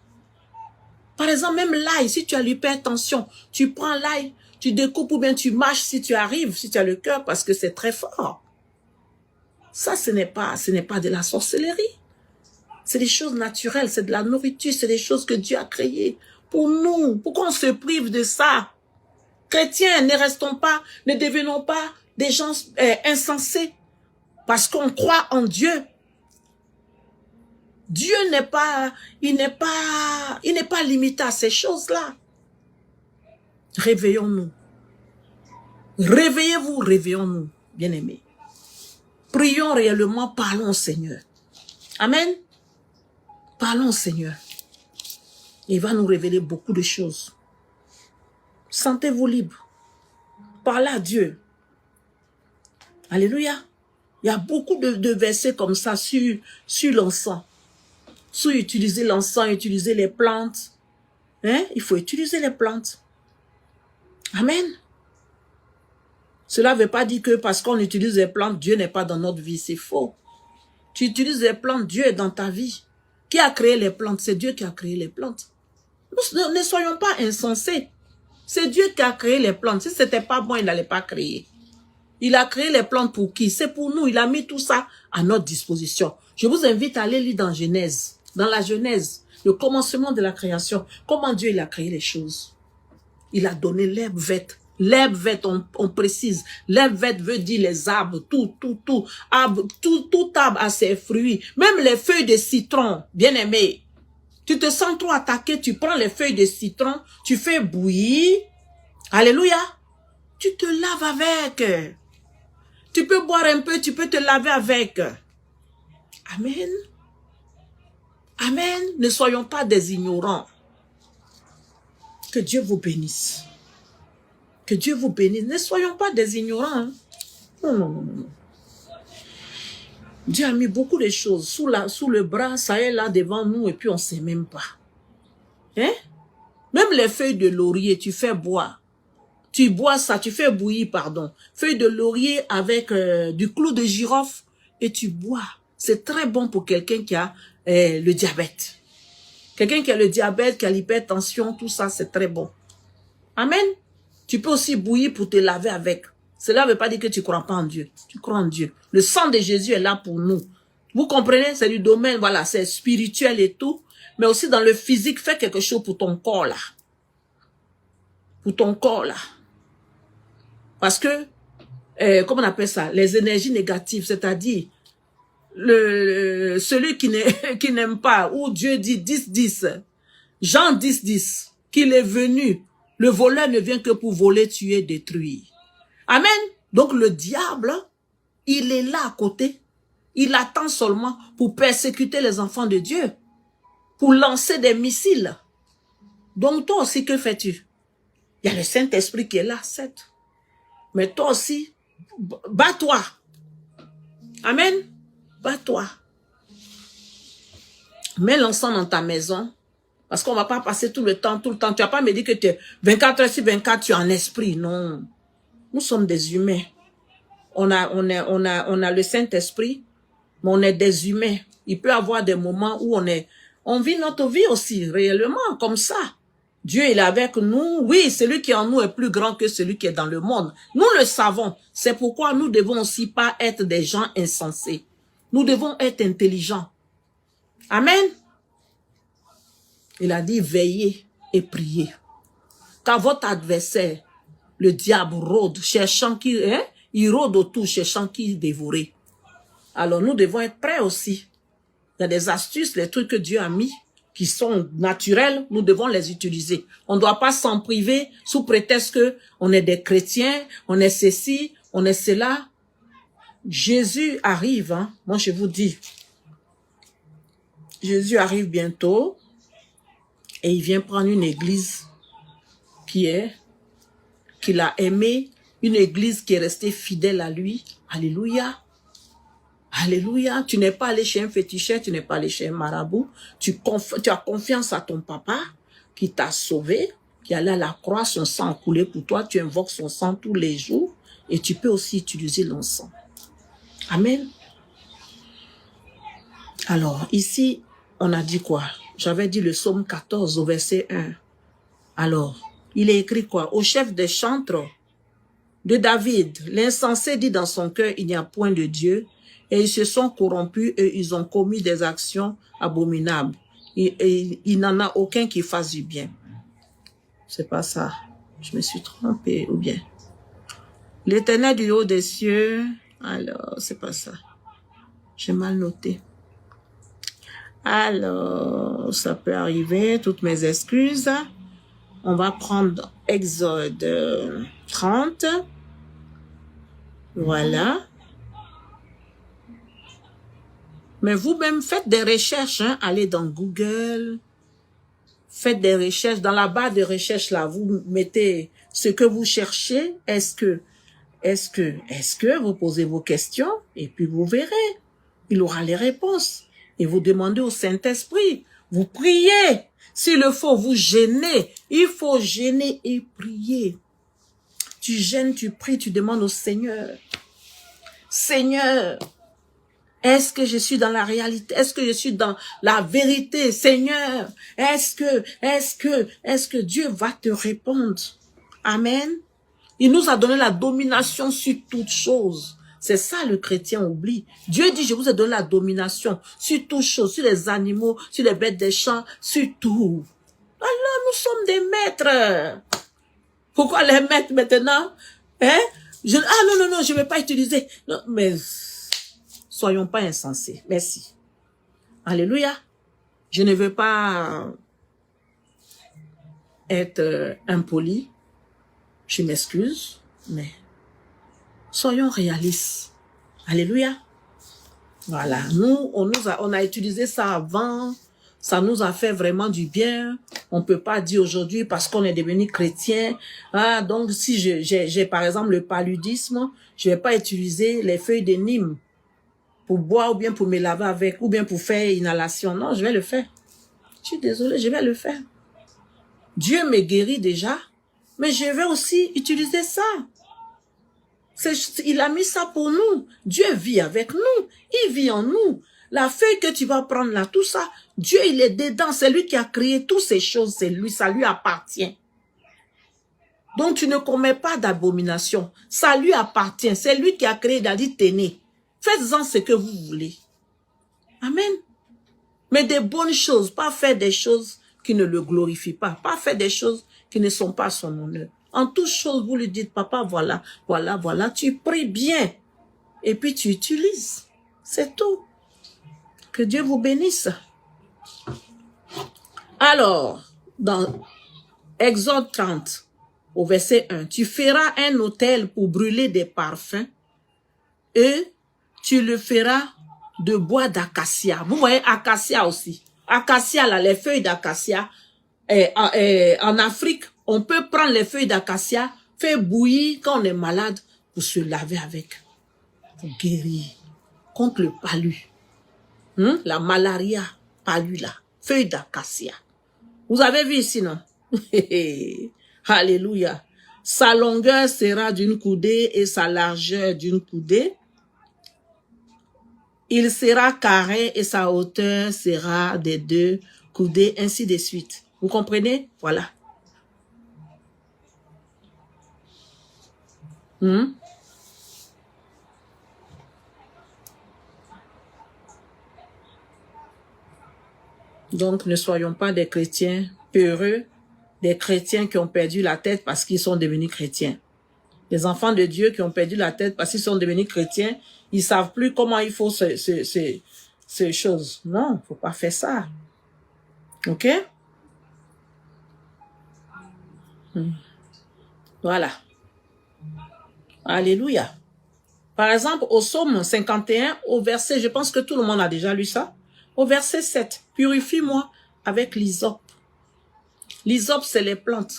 Par exemple, même l'ail, si tu as l'hypertension, tu prends l'ail, tu découpes ou bien tu mâches si tu arrives, si tu as le cœur, parce que c'est très fort. Ça, ce n'est pas de la sorcellerie. C'est des choses naturelles, c'est de la nourriture, c'est des choses que Dieu a créées pour nous. Pourquoi on se prive de ça? Chrétiens, ne devenons pas des gens insensés parce qu'on croit en Dieu. Dieu il n'est pas limité à ces choses-là. Réveillons-nous. Réveillez-vous, réveillons-nous, bien-aimés. Prions réellement, parlons au Seigneur. Amen. Parlons au Seigneur. Il va nous révéler beaucoup de choses. Sentez-vous libre. Parlez à Dieu. Alléluia. Il y a beaucoup de versets comme ça sur l'encens. Sur utiliser l'encens, utiliser les plantes. Hein? Il faut utiliser les plantes. Amen. Cela ne veut pas dire que parce qu'on utilise les plantes, Dieu n'est pas dans notre vie. C'est faux. Tu utilises les plantes, Dieu est dans ta vie. Qui a créé les plantes? C'est Dieu qui a créé les plantes. Nous ne soyons pas insensés. C'est Dieu qui a créé les plantes. Si ce n'était pas bon, il n'allait pas créer. Il a créé les plantes pour qui? C'est pour nous. Il a mis tout ça à notre disposition. Je vous invite à aller lire dans Genèse. Dans la Genèse, le commencement de la création. Comment Dieu il a créé les choses. Il a donné l'herbe verte. L'herbe verte, on précise. L'herbe verte veut dire les arbres, tout arbre a ses fruits. Même les feuilles de citron, bien aimé. Tu te sens trop attaqué, tu prends les feuilles de citron, tu fais bouillir. Alléluia. Tu te laves avec. Tu peux boire un peu, tu peux te laver avec. Amen. Amen. Ne soyons pas des ignorants. Que Dieu vous bénisse. Que Dieu vous bénisse. Ne soyons pas des ignorants. Hein. Non, non, non, non. Dieu a mis beaucoup de choses sous le bras, ça est là devant nous et puis on ne sait même pas. Hein? Même les feuilles de laurier, tu fais boire. Tu bois ça, tu fais bouillir, pardon. Feuilles de laurier avec du clou de girofle et tu bois. C'est très bon pour quelqu'un qui a le diabète. Quelqu'un qui a le diabète, qui a l'hypertension, tout ça, c'est très bon. Amen. Tu peux aussi bouillir pour te laver avec. Cela ne veut pas dire que tu ne crois pas en Dieu. Tu crois en Dieu. Le sang de Jésus est là pour nous. Vous comprenez? C'est du domaine, voilà, c'est spirituel et tout. Mais aussi dans le physique, fais quelque chose pour ton corps là. Pour ton corps là. Parce que, comment on appelle ça? Les énergies négatives, c'est-à-dire, celui qui n'aime pas, où Dieu dit 10-10, Jean 10-10, qu'il est venu. Le voleur ne vient que pour voler, tuer, détruire. Amen. Donc le diable, il est là à côté. Il attend seulement pour persécuter les enfants de Dieu. Pour lancer des missiles. Donc toi aussi, que fais-tu? Il y a le Saint-Esprit qui est là, certes. Mais toi aussi, bats-toi. Amen. Bats-toi. Mets l'encens dans ta maison. Parce qu'on ne va pas passer tout le temps. Tu ne vas pas me dire que tu es 24 heures sur 24, tu es en esprit. Non. Nous sommes des humains. On a le Saint-Esprit, mais on est des humains. Il peut y avoir des moments où on vit notre vie aussi, réellement, comme ça. Dieu, il est avec nous. Oui, celui qui est en nous est plus grand que celui qui est dans le monde. Nous le savons. C'est pourquoi nous devons aussi pas être des gens insensés. Nous devons être intelligents. Amen. Il a dit, veillez et priez. Quand votre adversaire, le diable, rôde, cherchant qui, il rôde autour, cherchant qui dévorer. Alors nous devons être prêts aussi. Il y a des astuces, les trucs que Dieu a mis, qui sont naturels, nous devons les utiliser. On ne doit pas s'en priver sous prétexte que on est des chrétiens, on est ceci, on est cela. Jésus arrive, hein. Moi je vous dis, Jésus arrive bientôt. Et il vient prendre une église qu'il a aimée, une église qui est restée fidèle à lui. Alléluia. Alléluia. Tu n'es pas allé chez un féticheur, tu n'es pas allé chez un marabout. Tu as confiance à ton papa qui t'a sauvé, qui est allé à la croix, son sang a coulé pour toi. Tu invoques son sang tous les jours et tu peux aussi utiliser l'encens. Amen. Alors, ici, on a dit quoi? J'avais dit le psaume 14 au verset 1. Alors, il est écrit quoi? Au chef des chantres de David, l'insensé dit dans son cœur, il n'y a point de Dieu, et ils se sont corrompus et ils ont commis des actions abominables. Et il n'en a aucun qui fasse du bien. C'est pas ça. Je me suis trompée, ou bien. L'Éternel du haut des cieux, alors, c'est pas ça. J'ai mal noté. Alors, ça peut arriver, toutes mes excuses. On va prendre Exode 30. Voilà. Mais vous-même, faites des recherches. Hein. Allez dans Google. Faites des recherches. Dans la barre de recherche, là, vous mettez ce que vous cherchez. Est-ce que vous posez vos questions et puis vous verrez. Il aura les réponses. Et vous demandez au Saint-Esprit, vous priez. S'il le faut, vous gênez. Il faut gêner et prier. tu gênes, tu pries, tu demandes au Seigneur. Seigneur, est-ce que je suis dans la réalité? Est-ce que je suis dans la vérité? Seigneur, est-ce que Dieu va te répondre? Amen. Il nous a donné la domination sur toutes choses. C'est ça le chrétien oublie. Dieu dit, je vous ai donné la domination sur toutes choses, sur les animaux, sur les bêtes des champs, sur tout. Alors nous sommes des maîtres. Pourquoi les maîtres maintenant? Hein? Non, je ne vais pas utiliser. Non, mais soyons pas insensés. Merci. Alléluia. Je ne veux pas être impoli. Je m'excuse, mais soyons réalistes. Alléluia. Voilà. Nous, on a utilisé ça avant. Ça nous a fait vraiment du bien. On peut pas dire aujourd'hui parce qu'on est devenu chrétien. Ah, donc si j'ai par exemple le paludisme, je vais pas utiliser les feuilles de Nîmes pour boire ou bien pour me laver avec ou bien pour faire inhalation. Non, je vais le faire. Je suis désolée, je vais le faire. Dieu me guérit déjà, mais je vais aussi utiliser ça. Il a mis ça pour nous. Dieu vit avec nous. Il vit en nous. La feuille que tu vas prendre là, tout ça, Dieu il est dedans. C'est lui qui a créé toutes ces choses. C'est lui, ça lui appartient. Donc tu ne commets pas d'abomination. Ça lui appartient. C'est lui qui a créé. Il a dit tenez. Faites-en ce que vous voulez. Amen. Mais des bonnes choses. Pas faire des choses qui ne le glorifient pas. Pas faire des choses qui ne sont pas à son honneur. En toutes choses, vous lui dites, papa, voilà, voilà, voilà. Tu pries bien. Et puis tu utilises. C'est tout. Que Dieu vous bénisse. Alors, dans Exode 30, au verset 1, tu feras un autel pour brûler des parfums et tu le feras de bois d'acacia. Vous voyez, acacia aussi. Acacia, là, les feuilles d'acacia. En Afrique, on peut prendre les feuilles d'acacia, faire bouillir quand on est malade pour se laver avec. Pour guérir. Contre le palu. La malaria, palu là. Feuille d'acacia. Vous avez vu ici, non? Alléluia. Sa longueur sera d'une coudée et sa largeur d'une coudée. Il sera carré et sa hauteur sera des 2 coudées, ainsi de suite. Vous comprenez? Voilà. Donc, ne soyons pas des chrétiens peureux, des chrétiens qui ont perdu la tête parce qu'ils sont devenus chrétiens. Les enfants de Dieu qui ont perdu la tête parce qu'ils sont devenus chrétiens, ils savent plus comment il faut ces choses. Non, il ne faut pas faire ça. OK? Voilà. Alléluia. Par exemple, au psaume 51, au verset, je pense que tout le monde a déjà lu ça. Au verset 7, purifie-moi avec l'hysope. L'hysope, c'est les plantes.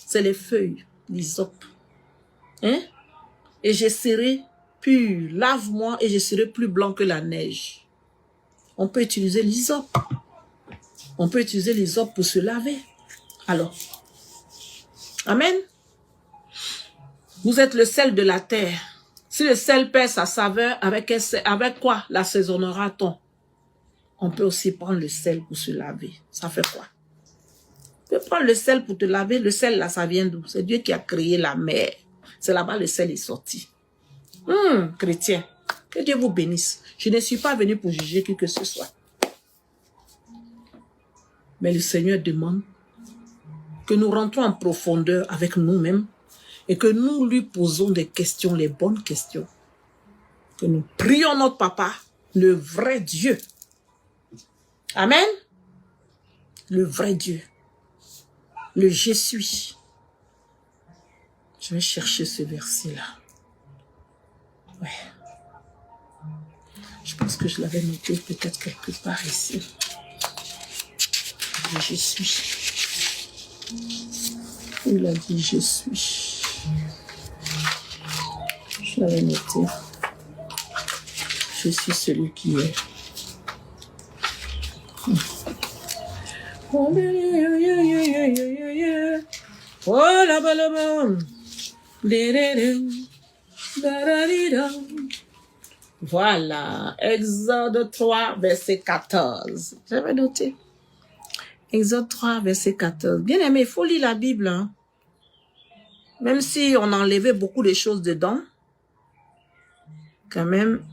C'est les feuilles. L'hysope. Hein? Et je serai pur. Lave-moi et je serai plus blanc que la neige. On peut utiliser l'hysope. On peut utiliser l'hysope pour se laver. Alors. Amen. Vous êtes le sel de la terre. Si le sel perd sa saveur, avec quoi l'assaisonnera-t-on? On peut aussi prendre le sel pour se laver. Ça fait quoi? Tu peux prendre le sel pour te laver. Le sel, là, ça vient d'où? C'est Dieu qui a créé la mer. C'est là-bas le sel est sorti. Chrétien, que Dieu vous bénisse. Je ne suis pas venu pour juger qui que ce soit. Mais le Seigneur demande que nous rentrons en profondeur avec nous-mêmes et que nous lui posons des questions, les bonnes questions. Que nous prions notre papa, le vrai Dieu. Amen. Le vrai Dieu. Le je suis. Je vais chercher ce verset-là. Ouais. Je pense que je l'avais noté peut-être quelque part ici. Le je suis. Il a dit je suis. Je l'avais noté. Je suis celui qui est. Oh là bas là-bas. Voilà, Exode 3, verset 14. J'avais noté. Exode 3, verset 14. Bien aimé, il faut lire la Bible. Hein. Même si on enlevait beaucoup de choses dedans, quand même,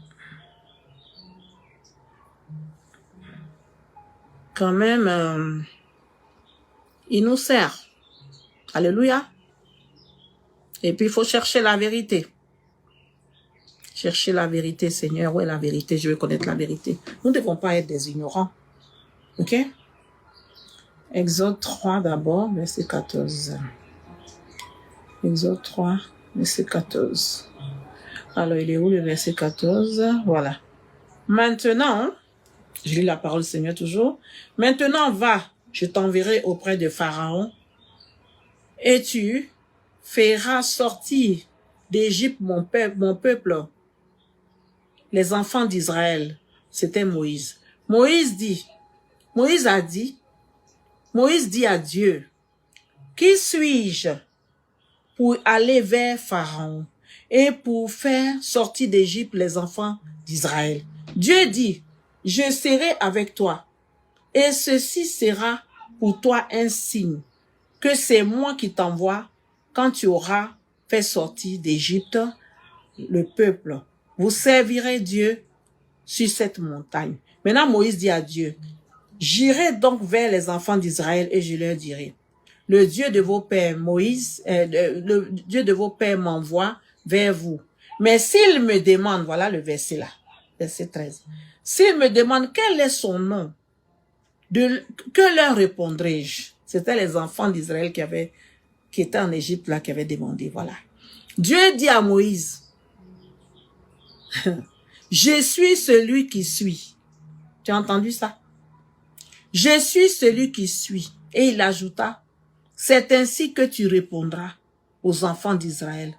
il nous sert. Alléluia. Et puis, il faut chercher la vérité. Chercher la vérité, Seigneur. Où est la vérité? Je veux connaître la vérité. Nous ne devons pas être des ignorants. OK? Exode 3 d'abord, verset 14. Exode 3, verset 14. Alors, il est où le verset 14? Voilà. Maintenant, je lis la parole du Seigneur toujours. Maintenant, va, je t'enverrai auprès de Pharaon et tu feras sortir d'Égypte mon peuple, les enfants d'Israël. C'était Moïse. Moïse dit à Dieu, qui suis-je pour aller vers Pharaon et pour faire sortir d'Égypte les enfants d'Israël? Dieu dit, je serai avec toi et ceci sera pour toi un signe que c'est moi qui t'envoie quand tu auras fait sortir d'Égypte le peuple. Vous servirez Dieu sur cette montagne. Maintenant, Moïse dit à Dieu, j'irai donc vers les enfants d'Israël et je leur dirai, le Dieu de vos pères, le Dieu de vos pères m'envoie vers vous. Mais s'il me demande, voilà le verset là, verset 13. S'il me demande quel est son nom, que leur répondrai-je? C'était les enfants d'Israël qui étaient en Égypte là, qui avaient demandé, voilà. Dieu dit à Moïse, je suis celui qui suis. Tu as entendu ça? Je suis celui qui suis. Et il ajouta, c'est ainsi que tu répondras aux enfants d'Israël.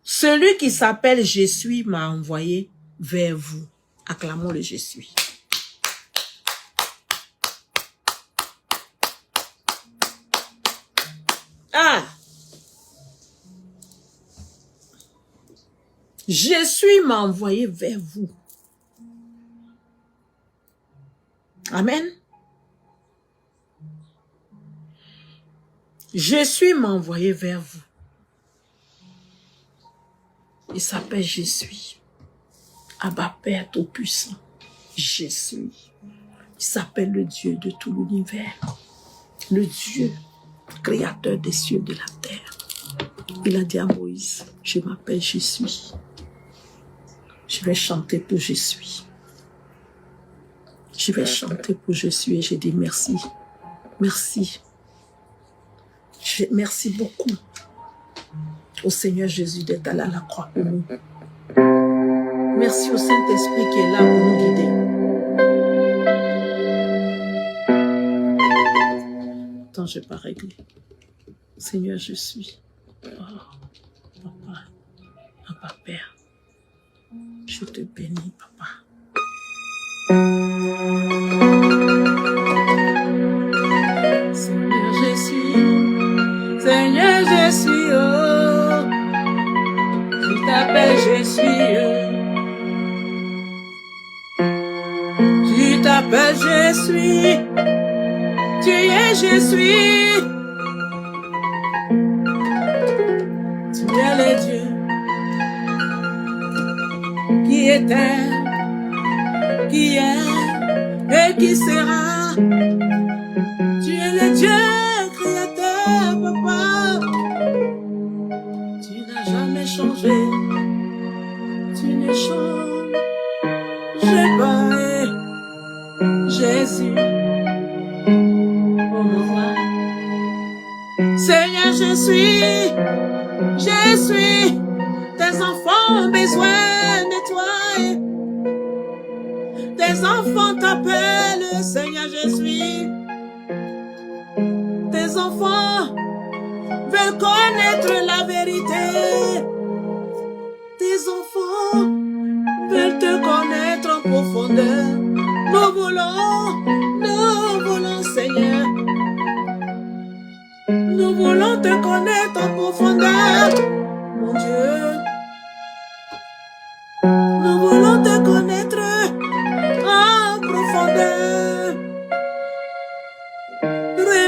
Celui qui s'appelle Je suis m'a envoyé vers vous. Acclamons le Je suis. Ah! Je suis m'a envoyé vers vous. Amen. Je suis m'a envoyé vers vous. Il s'appelle Je suis. Abba Père Tout-Puissant. Je suis. Il s'appelle le Dieu de tout l'univers. Le Dieu créateur des cieux et de la terre. Il a dit à Moïse, je m'appelle Je suis. Je vais chanter pour Je suis. Je vais chanter pour Je suis et j'ai dit merci. Merci. Merci beaucoup au Seigneur Jésus d'être allé à la croix pour nous. Merci au Saint-Esprit qui est là pour nous guider. Attends, je n'ai pas réglé. Seigneur, je suis. Oh, Papa, Papa Père, je te bénis, Papa. Seigneur, je suis. Seigneur, je suis. Oh, je t'appelle, je suis. Tu t'appelles, je suis. Tu es, je suis. Tu es le Dieu qui était, qui est et qui sera. Tu es le Dieu créateur, Papa. Tu n'as jamais changé. Tu ne changes pas. Jésus, oh mon roi. Seigneur, je suis. Tes enfants ont besoin de toi. Tes enfants t'appellent, Seigneur, je suis. Tes enfants veulent connaître la vérité. Tes enfants veulent te connaître en profondeur. Nous voulons, Seigneur. Nous voulons te connaître en profondeur.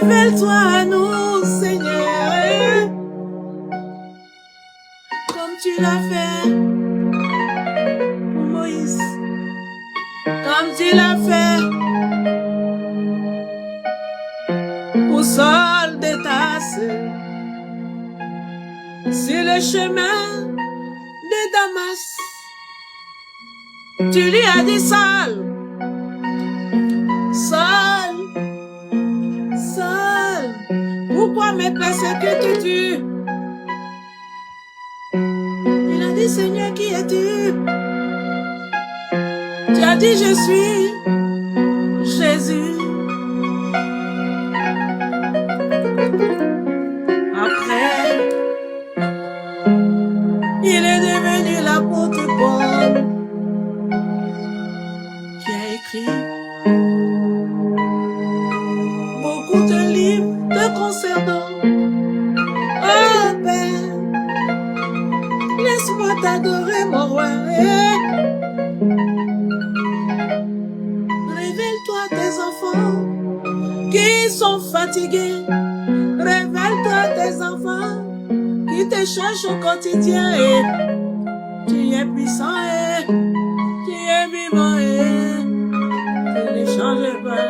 Révèle-toi à nous, Seigneur, comme tu l'as fait pour Moïse, comme tu l'as fait pour Saul de Tarse, sur le chemin de Damas. Tu lui as dit, Saul, Saul, Saul, pourquoi me persécutes-tu? Il a dit, Seigneur, qui es-tu? Tu as dit, je suis Jésus. Après, il est devenu l'apôtre Paul qui a écrit beaucoup de livres te concernant. Oh Père, laisse-moi t'adorer, mon roi. Révèle-toi à tes enfants qui sont fatigués. Révèle-toi à tes enfants qui te cherchent au quotidien. Et tu es puissant et tu es vivant et tu ne changes pas.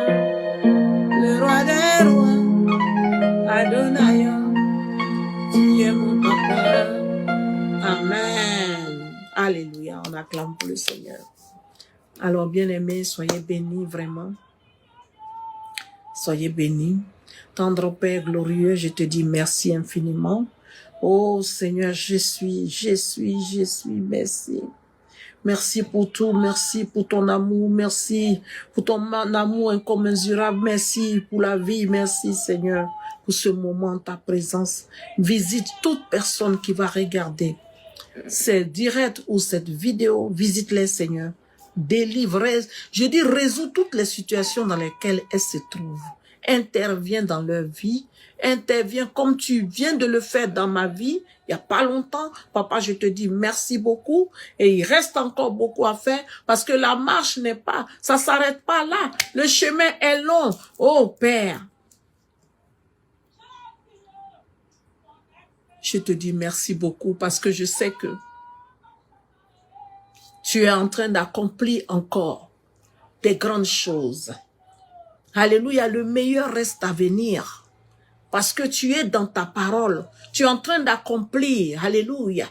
Le roi des rois, Adonai, tu es mon papa. Amen. Alléluia, on acclame pour le Seigneur. Alors, bien-aimés, soyez bénis vraiment. Soyez bénis. Tendre Père glorieux, je te dis merci infiniment. Oh Seigneur, je suis, merci. Merci pour tout, merci pour ton amour, merci pour ton amour incommensurable, merci pour la vie, merci Seigneur pour ce moment, ta présence. Visite toute personne qui va regarder c'est direct ou cette vidéo, visite-les Seigneur. Délivre, je dis résous toutes les situations dans lesquelles elles se trouvent. Interviens dans leur vie, interviens comme tu viens de le faire dans ma vie, il n'y a pas longtemps. Papa, je te dis merci beaucoup et il reste encore beaucoup à faire parce que la marche n'est pas, ça s'arrête pas là. Le chemin est long. Oh Père, je te dis merci beaucoup parce que je sais que tu es en train d'accomplir encore des grandes choses. Alléluia, le meilleur reste à venir. Parce que tu es dans ta parole. Tu es en train d'accomplir. Alléluia.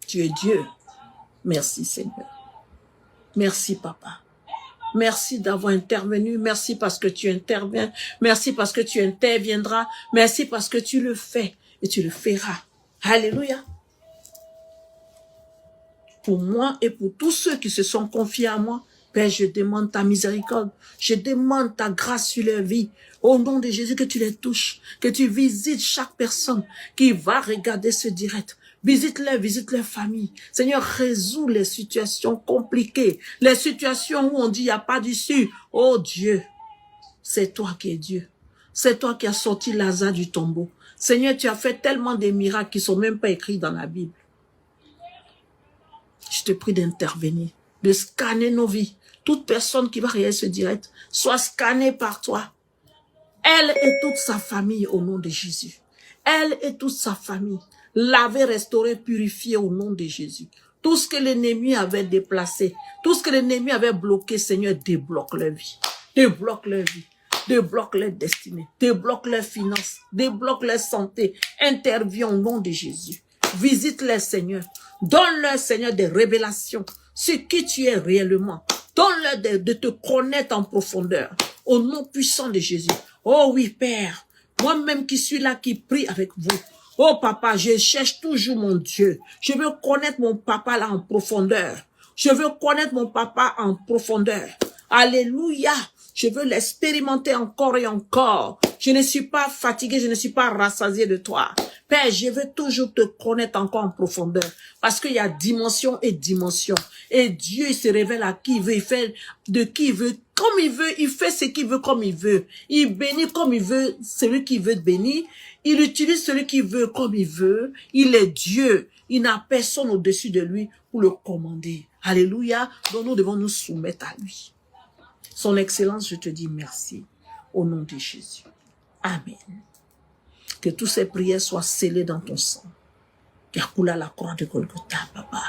Tu es Dieu. Merci Seigneur. Merci Papa. Merci d'avoir intervenu. Merci parce que tu interviens. Merci parce que tu interviendras. Merci parce que tu le fais et tu le feras. Alléluia. Pour moi et pour tous ceux qui se sont confiés à moi, Père, je demande ta miséricorde. Je demande ta grâce sur leur vie. Au nom de Jésus, que tu les touches. Que tu visites chaque personne qui va regarder ce direct. Visite-les, visite leur famille. Seigneur, résous les situations compliquées. Les situations où on dit il n'y a pas d'issue. Oh Dieu, c'est toi qui es Dieu. C'est toi qui as sorti Lazare du tombeau. Seigneur, tu as fait tellement de miracles qui ne sont même pas écrits dans la Bible. Je te prie d'intervenir, de scanner nos vies. Toute personne qui va regarder ce direct soit scannée par toi. Elle et toute sa famille au nom de Jésus. Elle et toute sa famille. Lavée, restaurée, purifiée au nom de Jésus. Tout ce que l'ennemi avait déplacé, tout ce que l'ennemi avait bloqué, Seigneur, débloque leur vie. Débloque leur vie. Débloque leur destinée. Débloque leurs finances. Débloque leur santé. Interviens au nom de Jésus. Visite-les, Seigneur. Donne-leur, Seigneur, des révélations sur qui tu es réellement. Donne-leur de te connaître en profondeur. Au nom puissant de Jésus. Oh oui, Père. Moi-même qui suis là, qui prie avec vous. Oh Papa, je cherche toujours mon Dieu. Je veux connaître mon Papa là en profondeur. Je veux connaître mon Papa en profondeur. Alléluia. Je veux l'expérimenter encore et encore. Je ne suis pas fatigué, je ne suis pas rassasié de toi. Père, je veux toujours te connaître encore en profondeur. Parce qu'il y a dimension et dimension. Et Dieu, il se révèle à qui il veut. Il fait de qui il veut, comme il veut. Il fait ce qu'il veut comme il veut. Il bénit comme il veut celui qui veut bénir. Il utilise celui qui veut comme il veut. Il est Dieu. Il n'a personne au-dessus de lui pour le commander. Alléluia. Donc nous devons nous soumettre à lui. Son Excellence, je te dis merci. Au nom de Jésus. Amen. Que toutes ces prières soient scellées dans ton sang. Qui a coulé à la croix de Golgotha, papa.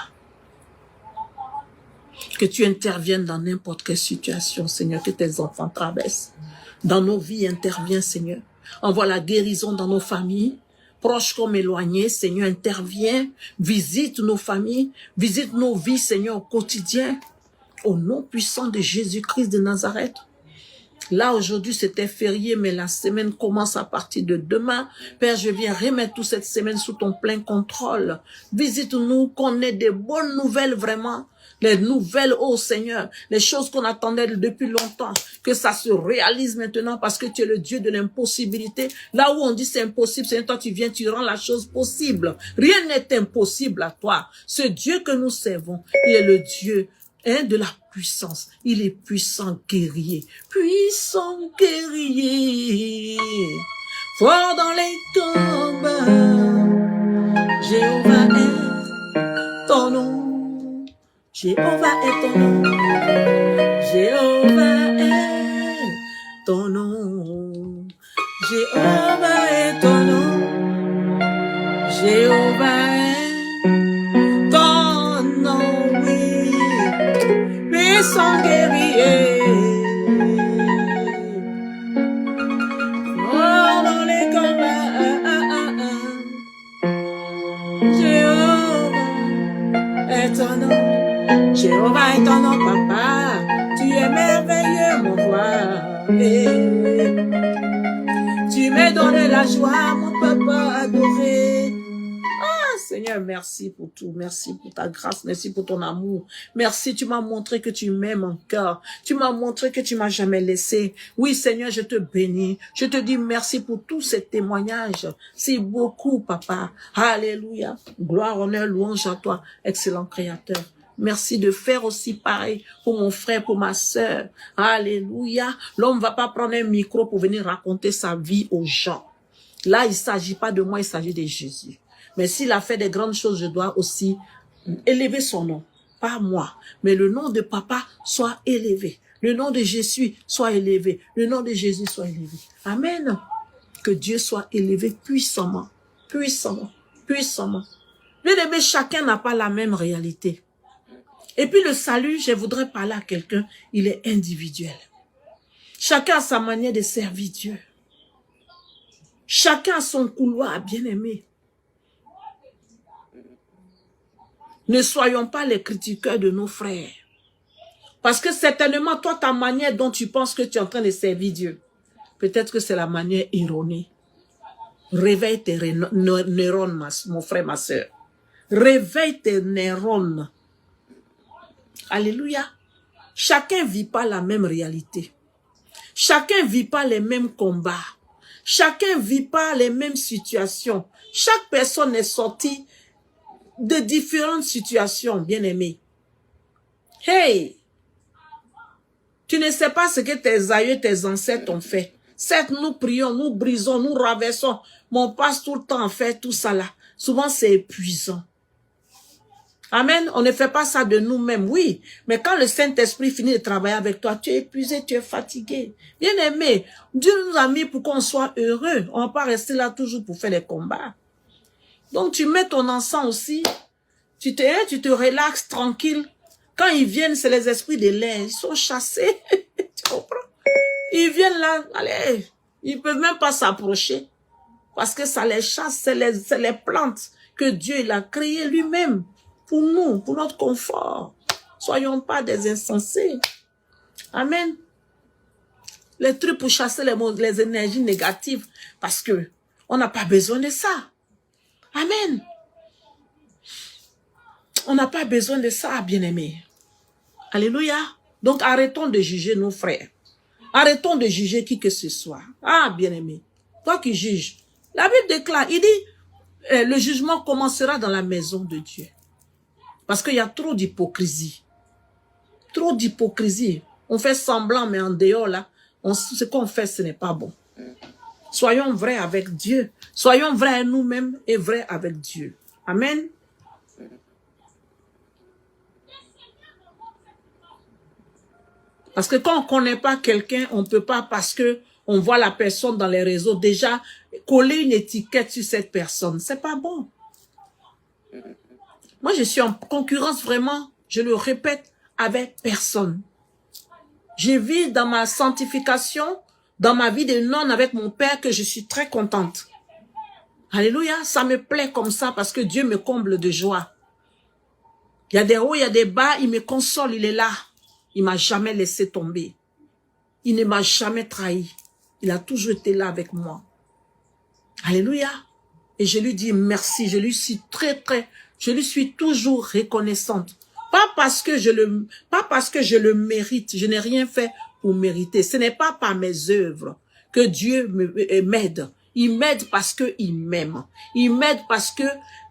Que tu interviennes dans n'importe quelle situation, Seigneur, que tes enfants traversent. Dans nos vies, interviens, Seigneur. Envoie la guérison dans nos familles. Proches comme éloignés, Seigneur, interviens. Visite nos familles. Visite nos vies, Seigneur, au quotidien. Au nom puissant de Jésus-Christ de Nazareth. Là, aujourd'hui, c'était férié, mais la semaine commence à partir de demain. Père, je viens remettre toute cette semaine sous ton plein contrôle. Visite-nous, qu'on ait des bonnes nouvelles, vraiment. Les nouvelles, oh Seigneur, les choses qu'on attendait depuis longtemps, que ça se réalise maintenant parce que tu es le Dieu de l'impossibilité. Là où on dit c'est impossible, Seigneur, toi tu viens, tu rends la chose possible. Rien n'est impossible à toi. Ce Dieu que nous servons, il est le Dieu de la puissance. Il est puissant guerrier. Puissant guerrier. Fort dans les combats. Jéhovah est ton nom. Jéhovah est ton nom. Jéhovah est ton nom. Jéhovah est ton nom. Jéhovah est ton nom, oui. Puissant guerrier. Oh, dans les combats. Jéhovah est ton nom. Jéhovah est ton nom, papa. Tu es merveilleux, mon roi. Tu me donnes la joie, mon papa adoré. Ah, Seigneur, merci pour tout. Merci pour ta grâce. Merci pour ton amour. Merci, tu m'as montré que tu m'aimes encore. Tu m'as montré que tu m'as jamais laissé. Oui, Seigneur, je te bénis. Je te dis merci pour tous ces témoignages. C'est beaucoup, papa. Alléluia. Gloire, honneur, louange à toi, excellent Créateur. Merci de faire aussi pareil pour mon frère, pour ma sœur. Alléluia. L'homme ne va pas prendre un micro pour venir raconter sa vie aux gens. Là, il ne s'agit pas de moi, il s'agit de Jésus. Mais s'il a fait des grandes choses, je dois aussi élever son nom. Pas moi, mais le nom de papa soit élevé. Le nom de Jésus soit élevé. Le nom de Jésus soit élevé. Amen. Que Dieu soit élevé puissamment. Puissamment. Puissamment. Bien-aimé, chacun n'a pas la même réalité. Et puis le salut, je voudrais parler à quelqu'un, il est individuel. Chacun a sa manière de servir Dieu. Chacun a son couloir, bien-aimé. Ne soyons pas les critiqueurs de nos frères. Parce que certainement, toi, ta manière dont tu penses que tu es en train de servir Dieu, peut-être que c'est la manière erronée. Réveille tes neurones, mon frère, ma soeur. Réveille tes neurones. Alléluia. Chacun ne vit pas la même réalité. Chacun ne vit pas les mêmes combats. Chacun ne vit pas les mêmes situations. Chaque personne est sortie de différentes situations, bien-aimés. Hey! Tu ne sais pas ce que tes aïeux, tes ancêtres ont fait. Certes, nous prions, nous brisons, nous raversons, mais on passe tout le temps à faire tout ça là. Souvent, c'est épuisant. Amen. On ne fait pas ça de nous-mêmes, oui. Mais quand le Saint-Esprit finit de travailler avec toi, tu es épuisé, tu es fatigué. Bien-aimé, Dieu nous a mis pour qu'on soit heureux. On ne va pas rester là toujours pour faire les combats. Donc, tu mets ton encens aussi. Tu te relaxes tranquille. Quand ils viennent, c'est les esprits de l'air. Ils sont chassés. Tu comprends? Ils viennent là, allez, ils ne peuvent même pas s'approcher. Parce que ça les chasse, c'est les plantes que Dieu il a créées lui-même. Pour nous, pour notre confort. Soyons pas des insensés. Amen. Les trucs pour chasser les énergies négatives. Parce que on n'a pas besoin de ça. Amen. On n'a pas besoin de ça, bien-aimés. Alléluia. Donc arrêtons de juger nos frères. Arrêtons de juger qui que ce soit. Ah, bien-aimé. Toi qui juges. La Bible déclare, il dit, le jugement commencera dans la maison de Dieu. Parce qu'il y a trop d'hypocrisie. Trop d'hypocrisie. On fait semblant, mais en dehors, là, ce qu'on fait, ce n'est pas bon. Soyons vrais avec Dieu. Soyons vrais à nous-mêmes et vrais avec Dieu. Amen. Parce que quand on ne connaît pas quelqu'un, on ne peut pas, parce que on voit la personne dans les réseaux, déjà coller une étiquette sur cette personne, c'est pas bon. Moi, je suis en concurrence vraiment, je le répète, avec personne. Je vis dans ma sanctification, dans ma vie de nonne avec mon père, que je suis très contente. Alléluia, ça me plaît comme ça parce que Dieu me comble de joie. Il y a des hauts, il y a des bas, il me console, il est là. Il m'a jamais laissé tomber. Il ne m'a jamais trahi. Il a toujours été là avec moi. Alléluia. Et je lui dis merci, je lui suis je lui suis toujours reconnaissante. Pas parce que je le mérite, je n'ai rien fait pour mériter. Ce n'est pas par mes œuvres que Dieu m'aide. Il m'aide parce qu'il m'aime. Il m'aide parce que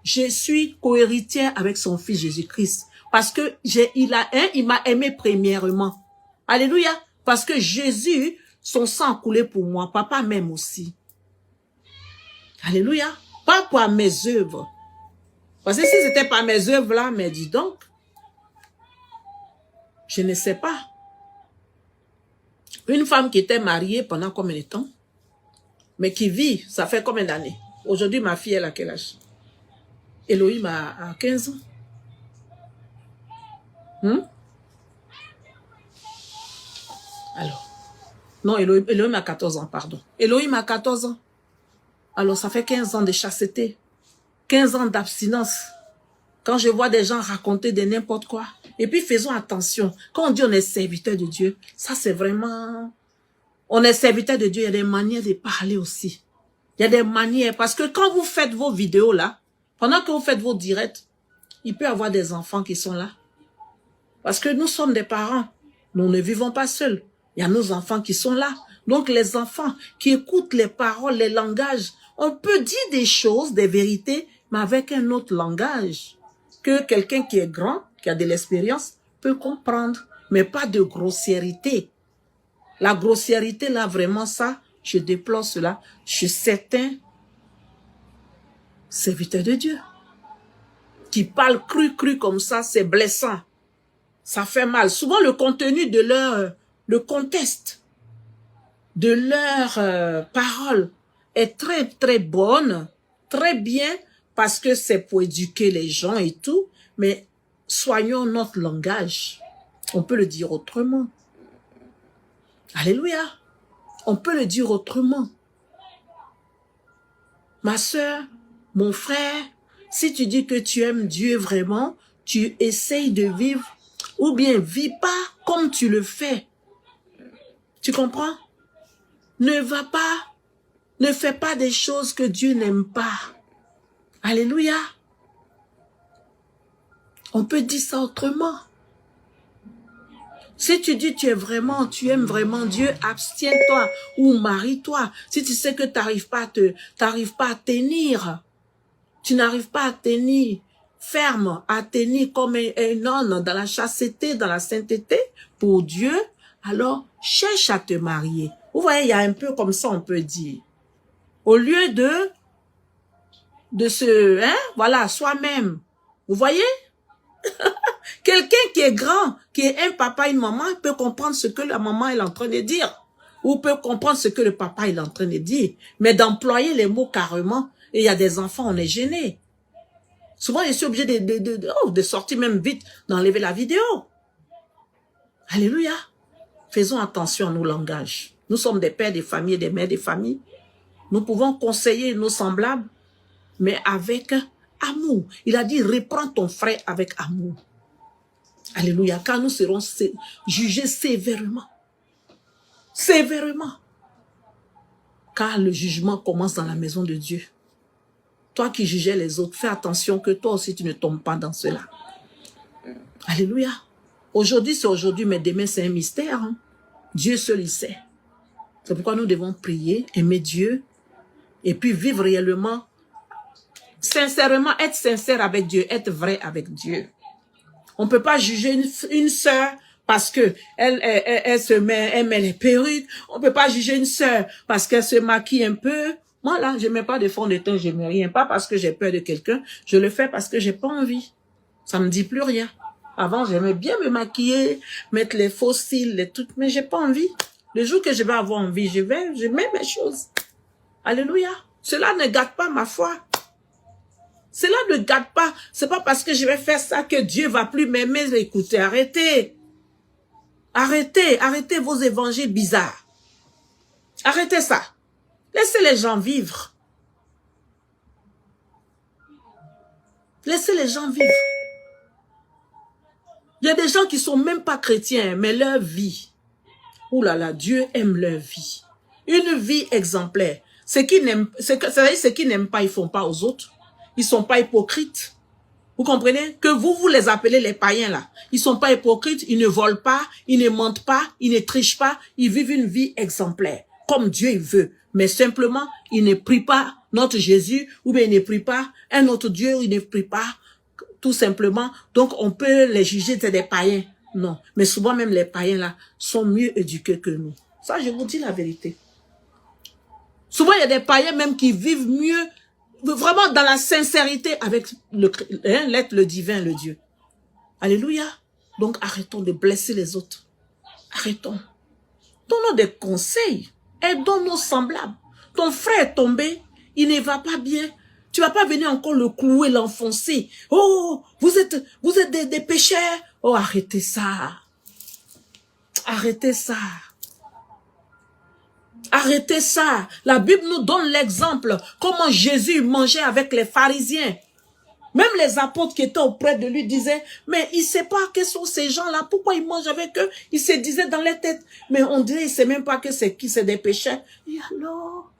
je suis cohéritière avec son fils Jésus-Christ. Parce que il m'a aimé premièrement. Alléluia. Parce que Jésus, son sang a coulé pour moi. Papa m'aime aussi. Alléluia. Pas par mes œuvres. Parce que si c'était par mes œuvres là, mais dis donc, je ne sais pas. Une femme qui était mariée pendant combien de temps, mais qui vit, ça fait combien d'années? Aujourd'hui, ma fille, elle a quel âge? Elohim a 15 ans. Alors, non, Elohim a 14 ans, pardon. Elohim a 14 ans. Alors, ça fait 15 ans de chasteté. 15 ans d'abstinence. Quand je vois des gens raconter de n'importe quoi. Et puis, faisons attention. Quand on dit on est serviteur de Dieu, ça c'est vraiment... On est serviteur de Dieu, il y a des manières de parler aussi. Il y a des manières. Parce que quand vous faites vos vidéos là, pendant que vous faites vos directs, il peut y avoir des enfants qui sont là. Parce que nous sommes des parents. Nous ne vivons pas seuls. Il y a nos enfants qui sont là. Donc les enfants qui écoutent les paroles, les langages, on peut dire des choses, des vérités, mais avec un autre langage. Que quelqu'un qui est grand, qui a de l'expérience, peut comprendre. Mais pas de grossièreté. La grossièreté, là, vraiment, ça, je déplore cela chez certains serviteurs de Dieu. Qui parlent cru comme ça, c'est blessant. Ça fait mal. Souvent, le contenu de le contexte de leur parole est très bonne, très bien, parce que c'est pour éduquer les gens et tout, mais soignons notre langage. On peut le dire autrement. Alléluia. On peut le dire autrement. Ma sœur, mon frère, si tu dis que tu aimes Dieu vraiment, tu essayes de vivre, ou bien vis pas comme tu le fais. Tu comprends? Ne fais pas des choses que Dieu n'aime pas. Alléluia. On peut dire ça autrement. Si tu dis tu aimes vraiment Dieu, abstiens-toi ou marie-toi. Si tu sais que tu n'arrives pas à tenir, tu n'arrives pas à tenir ferme, à tenir comme un nonne dans la chasteté, dans la sainteté pour Dieu, alors cherche à te marier. Vous voyez, il y a un peu comme ça, on peut dire. Au lieu de se, voilà, soi-même. Vous voyez? Quelqu'un qui est grand, qui est un papa, une maman, peut comprendre ce que la maman est en train de dire. Ou peut comprendre ce que le papa est en train de dire. Mais d'employer les mots carrément, et il y a des enfants, on est gêné. Souvent, je suis obligé de sortir même vite, d'enlever la vidéo. Alléluia. Faisons attention à nos langages. Nous sommes des pères des familles et des mères des familles. Nous pouvons conseiller nos semblables, mais avec amour. Il a dit, reprends ton frère avec amour. Alléluia. Car nous serons jugés sévèrement. Sévèrement. Car le jugement commence dans la maison de Dieu. Toi qui jugeais les autres, fais attention que toi aussi tu ne tombes pas dans cela. Alléluia. Aujourd'hui c'est aujourd'hui, mais demain c'est un mystère. Hein? Dieu seul il sait. C'est pourquoi nous devons prier, aimer Dieu, et puis vivre réellement, sincèrement, être sincère avec Dieu, être vrai avec Dieu. On ne peut pas juger une sœur parce que elle met les perruques. On ne peut pas juger une sœur parce qu'elle se maquille un peu. Moi là, je ne mets pas de fond de teint, je ne mets rien. Pas parce que j'ai peur de quelqu'un, je le fais parce que j'ai pas envie. Ça me dit plus rien. Avant, j'aimais bien me maquiller, mettre les faux cils, les trucs, mais j'ai pas envie. Le jour que je vais avoir envie, je mets mes choses. Alléluia. Cela ne gâte pas ma foi. Cela ne gâte pas. C'est pas parce que je vais faire ça que Dieu va plus m'aimer. Écoutez, arrêtez. Arrêtez vos évangiles bizarres. Arrêtez ça. Laissez les gens vivre. Laissez les gens vivre. Il y a des gens qui sont même pas chrétiens, mais leur vie. Ouh là là, Dieu aime leur vie. Une vie exemplaire. Ceux qui n'aiment pas, ils font pas aux autres. Ils sont pas hypocrites. Vous comprenez? Que vous les appelez les païens là. Ils sont pas hypocrites, ils ne volent pas, ils ne mentent pas, ils ne trichent pas. Ils vivent une vie exemplaire, comme Dieu il veut. Mais simplement, ils ne prient pas notre Jésus, ou bien ils ne prient pas un autre Dieu, ils ne prient pas, tout simplement. Donc on peut les juger, c'est des païens. Non. Mais souvent même les païens là sont mieux éduqués que nous. Ça, je vous dis la vérité. Souvent il y a des païens même qui vivent mieux, vraiment dans la sincérité avec l'être, le divin, le Dieu. Alléluia. Donc arrêtons de blesser les autres. Arrêtons. Donnons des conseils. Aidons nos semblables. Ton frère est tombé, il ne va pas bien. Tu vas pas venir encore le clouer, l'enfoncer. Oh, vous êtes des pécheurs. Oh, arrêtez ça. Arrêtez ça. Arrêtez ça. La Bible nous donne l'exemple. Comment Jésus mangeait avec les pharisiens. Même les apôtres qui étaient auprès de lui disaient, mais il ne sait pas quels sont ces gens-là. Pourquoi ils mangent avec eux? Il se disait dans les têtes. Mais on dirait, il ne sait même pas que c'est qui, c'est des pécheurs. Et alors?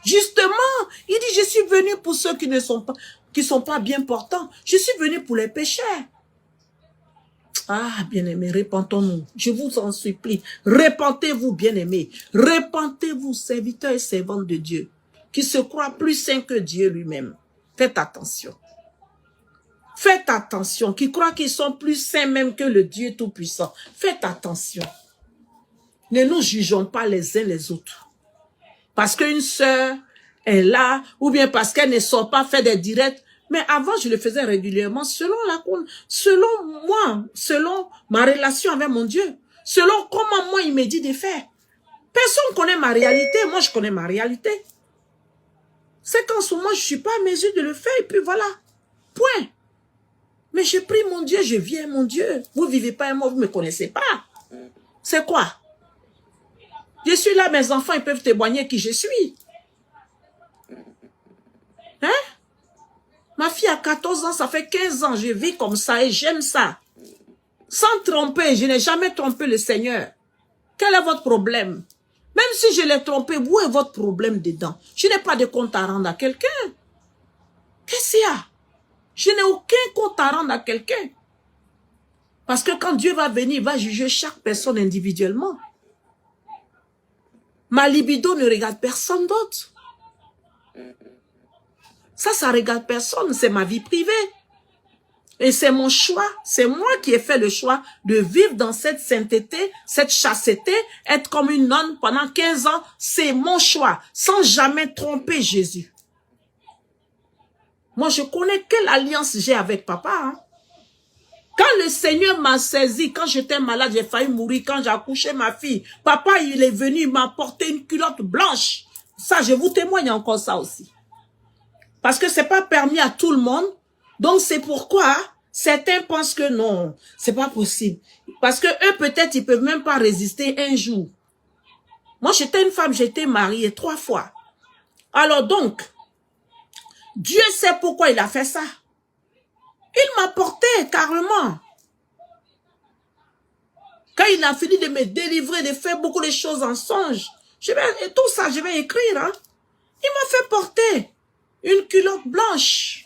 Justement, il dit, je suis venu pour ceux qui ne sont pas bien portants. Je suis venu pour les pécheurs. Ah, bien-aimés, repentons-nous. Je vous en supplie. Repentez-vous, bien-aimés. Repentez-vous, serviteurs et servantes de Dieu, qui se croient plus saints que Dieu lui-même. Faites attention. Faites attention, qui croient qu'ils sont plus saints même que le Dieu Tout-Puissant. Faites attention. Ne nous jugeons pas les uns les autres. Parce qu'une sœur est là, ou bien parce qu'elle ne sort pas faire des directs. Mais avant, je le faisais régulièrement selon moi, selon ma relation avec mon Dieu, selon comment moi il me dit de faire. Personne ne connaît ma réalité, moi je connais ma réalité. C'est qu'en ce moment, je ne suis pas à mesure de le faire, et puis voilà. Point. Mais je prie mon Dieu, je viens mon Dieu. Vous ne vivez pas et moi, vous ne me connaissez pas. C'est quoi? Je suis là, mes enfants, ils peuvent témoigner qui je suis. Hein? Ma fille a 14 ans, ça fait 15 ans, je vis comme ça et j'aime ça. Sans tromper, je n'ai jamais trompé le Seigneur. Quel est votre problème? Même si je l'ai trompé, où est votre problème dedans? Je n'ai pas de compte à rendre à quelqu'un. Qu'est-ce qu'il y a? Je n'ai aucun compte à rendre à quelqu'un. Parce que quand Dieu va venir, il va juger chaque personne individuellement. Ma libido ne regarde personne d'autre. Ça regarde personne, c'est ma vie privée. Et c'est mon choix, c'est moi qui ai fait le choix de vivre dans cette sainteté, cette chasteté, être comme une nonne pendant 15 ans, c'est mon choix, sans jamais tromper Jésus. Moi, je connais quelle alliance j'ai avec papa. Hein? Quand le Seigneur m'a saisi, quand j'étais malade, j'ai failli mourir, quand j'ai accouché ma fille, papa, il est venu, il m'a apporté une culotte blanche. Ça, je vous témoigne encore ça aussi. Parce que c'est pas permis à tout le monde. Donc, c'est pourquoi certains pensent que non, c'est pas possible. Parce que eux, peut-être, ils peuvent même pas résister un jour. Moi, j'étais une femme, j'étais mariée 3 fois. Alors donc, Dieu sait pourquoi il a fait ça. Il m'a porté carrément. Quand il a fini de me délivrer, de faire beaucoup de choses en songe, et tout ça, je vais écrire. Hein. Il m'a fait porter une culotte blanche.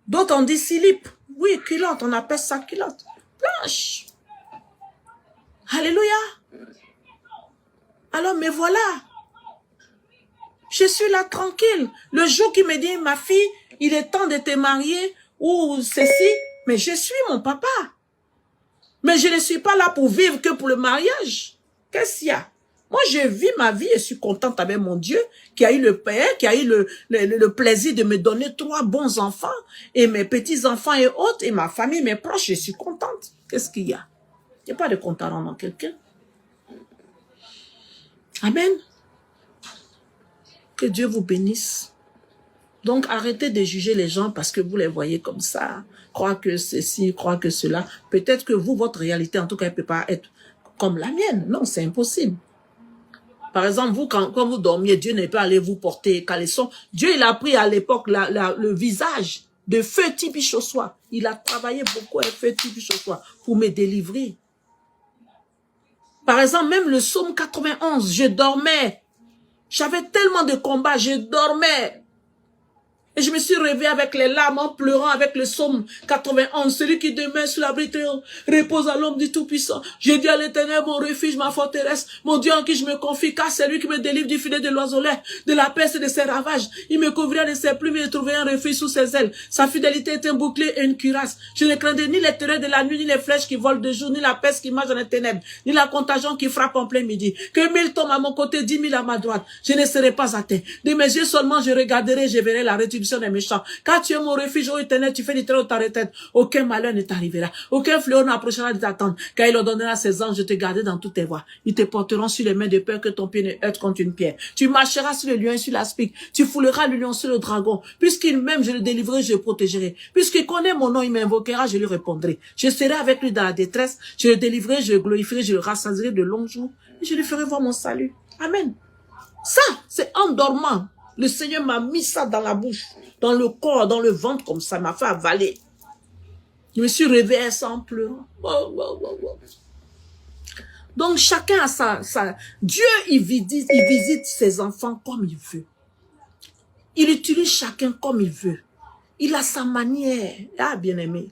D'autres on dit slip. Oui, culotte, on appelle ça culotte blanche. Alléluia. Alors, mais voilà. Je suis là tranquille. Le jour qu'il me dit, ma fille, il est temps de te marier, ou ceci, mais je suis mon papa. Mais je ne suis pas là pour vivre que pour le mariage. Qu'est-ce qu'il y a? Moi, je vis ma vie et je suis contente avec mon Dieu qui a eu le Père, qui a eu le plaisir de me donner 3 bons enfants et mes petits-enfants et autres et ma famille, mes proches, je suis contente. Qu'est-ce qu'il y a? Il n'y a pas de compte à rendre à quelqu'un. Amen. Que Dieu vous bénisse. Donc, arrêtez de juger les gens parce que vous les voyez comme ça. Croire que ceci, croire que cela. Peut-être que vous, votre réalité, en tout cas, elle ne peut pas être comme la mienne. Non, c'est impossible. Par exemple, vous, quand vous dormiez, Dieu n'est pas allé vous porter caleçon. Dieu, il a pris à l'époque le visage de feu Tibi Chossois. Il a travaillé beaucoup avec feu Tibi Chossois pour me délivrer. Par exemple, même le psaume 91, je dormais. J'avais tellement de combats, je dormais. Et je me suis réveillée avec les larmes en pleurant avec le psaume 91. Celui qui demeure sur l'abri repose à l'homme du Tout-Puissant. J'ai dit à l'Éternel, mon refuge, ma forteresse, mon Dieu en qui je me confie, car c'est lui qui me délivre du filet de l'oiseleur, de la peste et de ses ravages. Il me couvrira de ses plumes et trouverai un refuge sous ses ailes. Sa fidélité est un bouclier et une cuirasse. Je ne craindrai ni les terreurs de la nuit, ni les flèches qui volent de jour, ni la peste qui marche dans les ténèbres, ni la contagion qui frappe en plein midi. Que 1000 tombent à mon côté, 10 000 à ma droite. Je ne serai pas atteint. De mes yeux seulement je regarderai, je verrai la rétribution des méchants. Car tu es mon refuge, ô Éternel, tu fais du terreau ta retraite. Aucun malheur ne t'arrivera. Aucun fléau n'approchera de ta tente. Car il ordonnera à ses anges de te garder dans toutes tes voies. Ils te porteront sur les mains de peur que ton pied ne heurte contre une pierre. Tu marcheras sur le lion et sur l'aspic. Tu fouleras le lion sur le dragon. Puisqu'il m'aime, je le délivrerai, je le protégerai. Puisqu'il connaît mon nom, il m'invoquera, je lui répondrai. Je serai avec lui dans la détresse. Je le délivrerai, je le glorifierai, je le rassasierai de longs jours. Et je lui ferai voir mon salut. Amen. Ça, c'est en dormant. Le Seigneur m'a mis ça dans la bouche, dans le corps, dans le ventre, comme ça, m'a fait avaler. Je me suis réveillée sans pleurer. Donc, chacun a sa... Dieu, il visite ses enfants comme il veut. Il utilise chacun comme il veut. Il a sa manière. Ah, bien-aimé.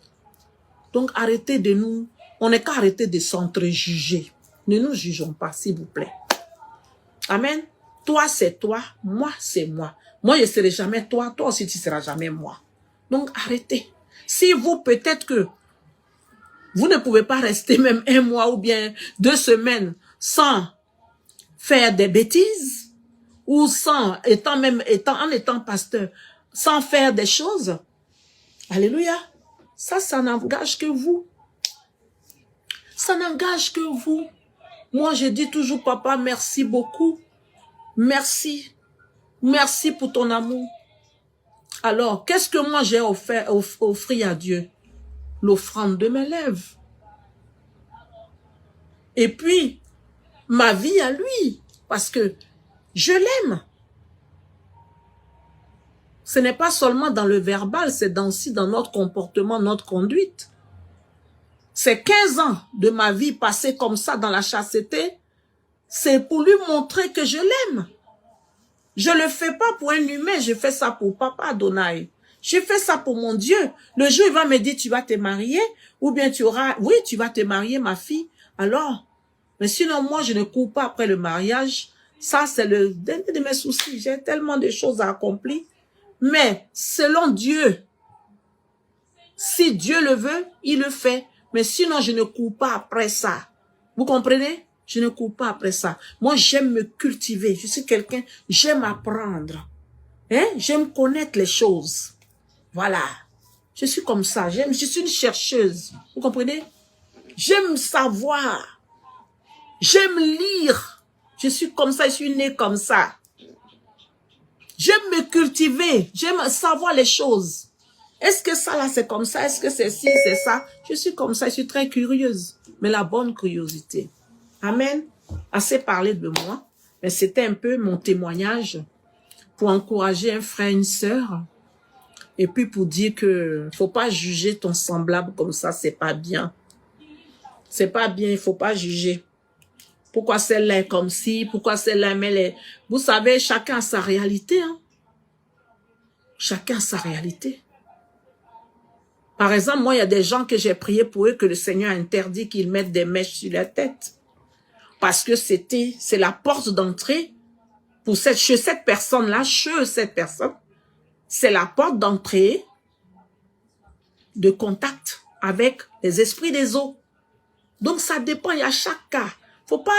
Donc, arrêtez de nous... On n'est qu'à arrêter de s'entre-juger. Ne nous jugeons pas, s'il vous plaît. Amen. Toi, c'est toi. Moi, c'est moi. Moi, je ne serai jamais toi. Toi aussi, tu ne seras jamais moi. Donc, arrêtez. Si vous, peut-être que vous ne pouvez pas rester même 1 mois ou bien 2 semaines sans faire des bêtises ou en étant pasteur, sans faire des choses. Alléluia. Ça n'engage que vous. Ça n'engage que vous. Moi, je dis toujours, papa, merci beaucoup. Merci. Merci pour ton amour. Alors, qu'est-ce que moi j'ai offert à Dieu? L'offrande de mes lèvres. Et puis, ma vie à lui. Parce que je l'aime. Ce n'est pas seulement dans le verbal, c'est aussi dans notre comportement, notre conduite. C'est 15 ans de ma vie passée comme ça dans la chasteté. C'est pour lui montrer que je l'aime. Je ne le fais pas pour un humain, je fais ça pour Papa Adonai. Je fais ça pour mon Dieu. Le jour, il va me dire, tu vas te marier, ou bien tu vas te marier, ma fille. Alors, mais sinon, moi, je ne cours pas après le mariage. Ça, c'est le dernier de mes soucis. J'ai tellement de choses à accomplir. Mais, selon Dieu, si Dieu le veut, il le fait. Mais sinon, je ne cours pas après ça. Vous comprenez? Je ne cours pas après ça. Moi, j'aime me cultiver. Je suis quelqu'un, j'aime apprendre. Hein? J'aime connaître les choses. Voilà. Je suis comme ça. Je suis une chercheuse. Vous comprenez? J'aime savoir. J'aime lire. Je suis comme ça, je suis née comme ça. J'aime me cultiver. J'aime savoir les choses. Est-ce que ça là, c'est comme ça? Est-ce que c'est ci, c'est ça? Je suis comme ça, je suis très curieuse. Mais la bonne curiosité. Amen. Assez parlé de moi, mais c'était un peu mon témoignage pour encourager un frère, une sœur, et puis pour dire que faut pas juger ton semblable comme ça, c'est pas bien. C'est pas bien, il faut pas juger. Pourquoi celle-là est comme ci, pourquoi celle-là, mais vous savez, chacun a sa réalité. Hein? Chacun a sa réalité. Par exemple, moi, il y a des gens que j'ai prié pour eux que le Seigneur a interdit qu'ils mettent des mèches sur la tête. Parce que c'est la porte d'entrée pour chez cette personne-là, c'est la porte d'entrée de contact avec les esprits des eaux. Donc, ça dépend, il y a chaque cas. Faut pas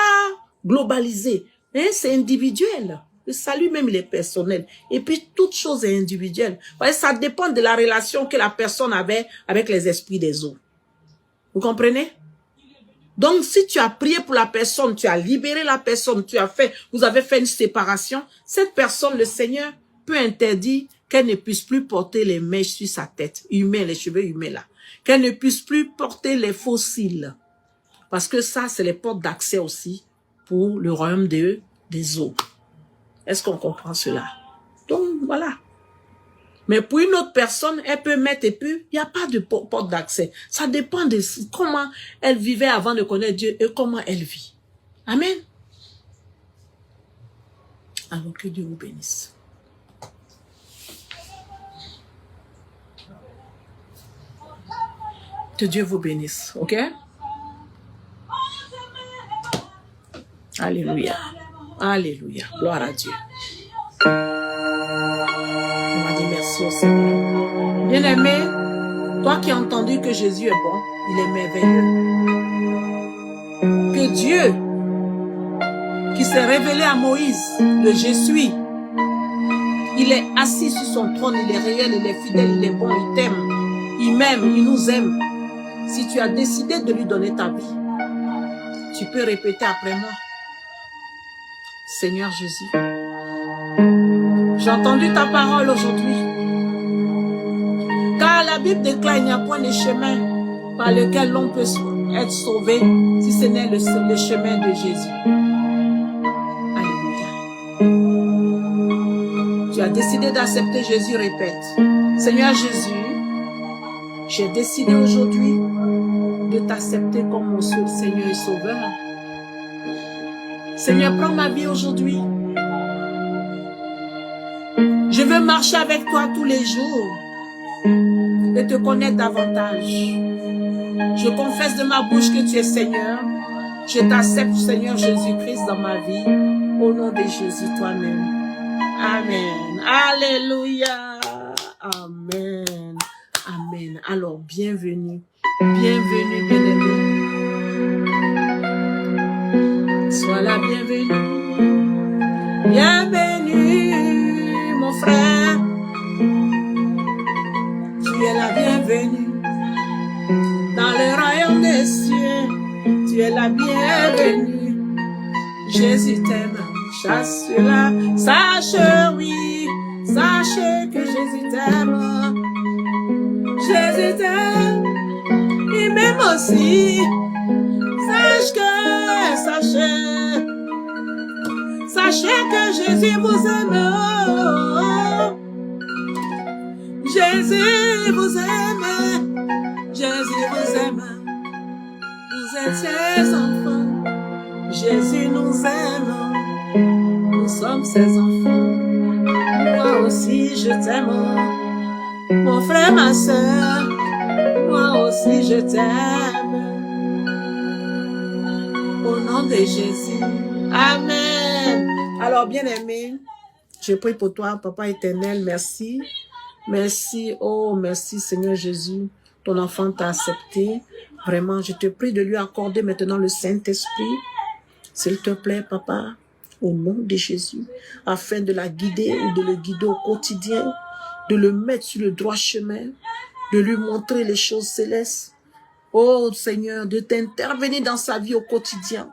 globaliser. Hein? C'est individuel. Le salut même, il est personnel. Et puis, toute chose est individuelle. Ça dépend de la relation que la personne avait avec les esprits des eaux. Vous comprenez? Donc, si tu as prié pour la personne, tu as libéré la personne, vous avez fait une séparation, cette personne, le Seigneur peut interdire qu'elle ne puisse plus porter les mèches sur sa tête, humains, les cheveux humains là. Qu'elle ne puisse plus porter les faux cils. Parce que ça, c'est les portes d'accès aussi pour le royaume des eaux. Est-ce qu'on comprend cela? Donc, voilà. Mais pour une autre personne, elle peut mettre et puis, il n'y a pas de porte d'accès. Ça dépend de comment elle vivait avant de connaître Dieu et comment elle vit. Amen. Alors que Dieu vous bénisse. Que Dieu vous bénisse, ok? Alléluia. Alléluia. Gloire à Dieu. On m'a dit merci au Seigneur. Bien-aimé, toi qui as entendu que Jésus est bon, il est merveilleux. Que Dieu, qui s'est révélé à Moïse, le Je suis, il est assis sur son trône, il est réel, il est fidèle, il est bon, il t'aime, il m'aime, il nous aime. Si tu as décidé de lui donner ta vie, tu peux répéter après moi. Seigneur Jésus, j'ai entendu ta parole aujourd'hui. Car la Bible déclare qu'il n'y a point de chemin par lequel l'on peut être sauvé si ce n'est le chemin de Jésus. Alléluia. Tu as décidé d'accepter Jésus, répète. Seigneur Jésus, j'ai décidé aujourd'hui de t'accepter comme mon seul Seigneur et Sauveur. Seigneur, prends ma vie aujourd'hui. Je veux marcher avec toi tous les jours et te connaître davantage. Je confesse de ma bouche que tu es Seigneur. Je t'accepte, Seigneur Jésus-Christ, dans ma vie. Au nom de Jésus, toi-même. Amen. Alléluia. Amen. Amen. Alors, bienvenue. Bienvenue, bien-aimé. Sois la bienvenue. Bienvenue, mon frère. Tu es la bienvenue. Dans le royaume des cieux, tu es la bienvenue. Jésus t'aime. Chasse cela. Sache, oui. Sache que Jésus t'aime. Jésus t'aime. Il m'aime aussi. Sachez que Jésus vous aime. Jésus vous aime. Jésus vous aime. Vous êtes ses enfants. Jésus nous aime. Nous sommes ses enfants. Moi aussi je t'aime. Mon frère, ma soeur. Moi aussi je t'aime. Au nom de Jésus. Amen. Alors, bien-aimé, je prie pour toi, Papa éternel, merci. Merci, oh, merci Seigneur Jésus. Ton enfant t'a accepté. Vraiment, je te prie de lui accorder maintenant le Saint-Esprit. S'il te plaît, Papa, au nom de Jésus, afin de la guider ou de le guider au quotidien, de le mettre sur le droit chemin, de lui montrer les choses célestes. Oh Seigneur, de t'intervenir dans sa vie au quotidien,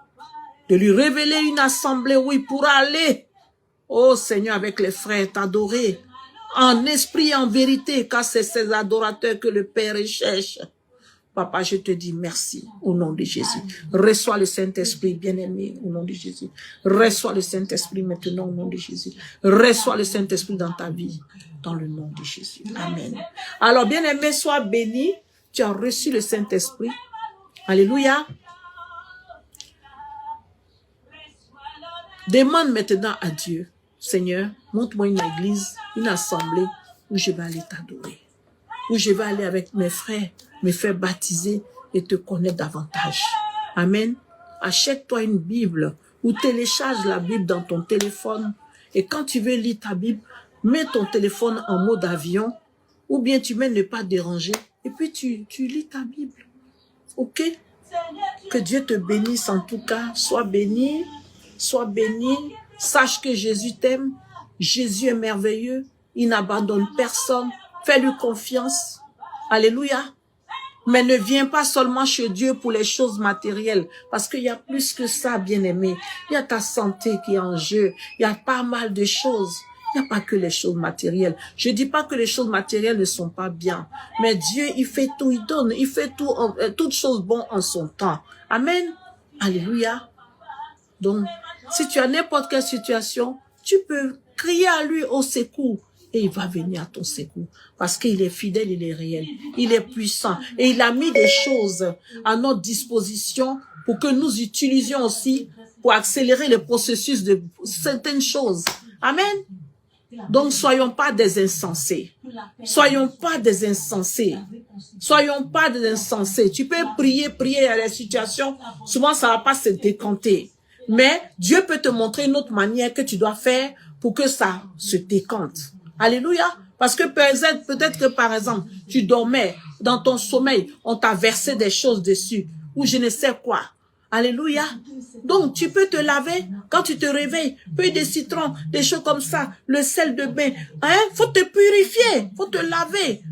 de lui révéler une assemblée où il pourra aller, oh Seigneur, avec les frères, t'adorer, en esprit et en vérité, car c'est ces adorateurs que le Père recherche. Papa, je te dis merci au nom de Jésus. Reçois le Saint-Esprit, bien-aimé, au nom de Jésus. Reçois le Saint-Esprit maintenant au nom de Jésus. Reçois le Saint-Esprit dans ta vie, dans le nom de Jésus. Amen. Alors, bien-aimé, sois béni. Tu as reçu le Saint-Esprit. Alléluia. Demande maintenant à Dieu, Seigneur, montre-moi une église, une assemblée où je vais aller t'adorer, où je vais aller avec mes frères, me faire baptiser et te connaître davantage. Amen. Achète-toi une Bible ou télécharge la Bible dans ton téléphone et quand tu veux lire ta Bible, mets ton téléphone en mode avion ou bien tu mets ne pas déranger et puis tu lis ta Bible. Ok? Que Dieu te bénisse en tout cas. Sois béni. Sois béni, sache que Jésus t'aime, Jésus est merveilleux, il n'abandonne personne, fais-lui confiance, alléluia, Mais ne viens pas seulement chez Dieu pour les choses matérielles, parce qu'il y a plus que ça, bien-aimé. Il y a ta santé qui est en jeu. Il y a pas mal de choses. Il n'y a pas que les choses matérielles. Je dis pas que les choses matérielles ne sont pas bien. Mais Dieu, il fait tout, il donne, il fait tout, toutes choses bonnes en son temps. Amen. Alléluia. Donc, si tu as n'importe quelle situation, tu peux crier à lui au secours. Et il va venir à ton secours. Parce qu'il est fidèle, il est réel. Il est puissant. Et il a mis des choses à notre disposition pour que nous utilisions aussi pour accélérer le processus de certaines choses. Amen. Donc, soyons pas des insensés. Soyons pas des insensés. Soyons pas des insensés. Tu peux prier à la situation. Souvent, ça va pas se décanter. Mais Dieu peut te montrer une autre manière que tu dois faire pour que ça se décante. Alléluia. Parce que peut-être que par exemple, tu dormais dans ton sommeil, on t'a versé des choses dessus, ou je ne sais quoi. Alléluia. Donc, tu peux te laver quand tu te réveilles, peu de citron, des choses comme ça, le sel de bain. Hein? Faut te purifier, faut te laver.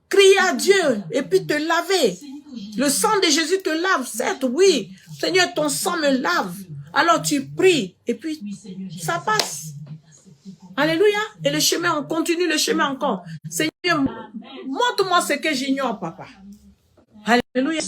Crier à Dieu et puis te laver. Le sang de Jésus te lave, certes, oui. Seigneur, ton sang me lave. Alors tu pries et puis ça passe. Alléluia. Et le chemin, on continue le chemin encore. Seigneur, montre-moi ce que j'ignore, papa. Alléluia.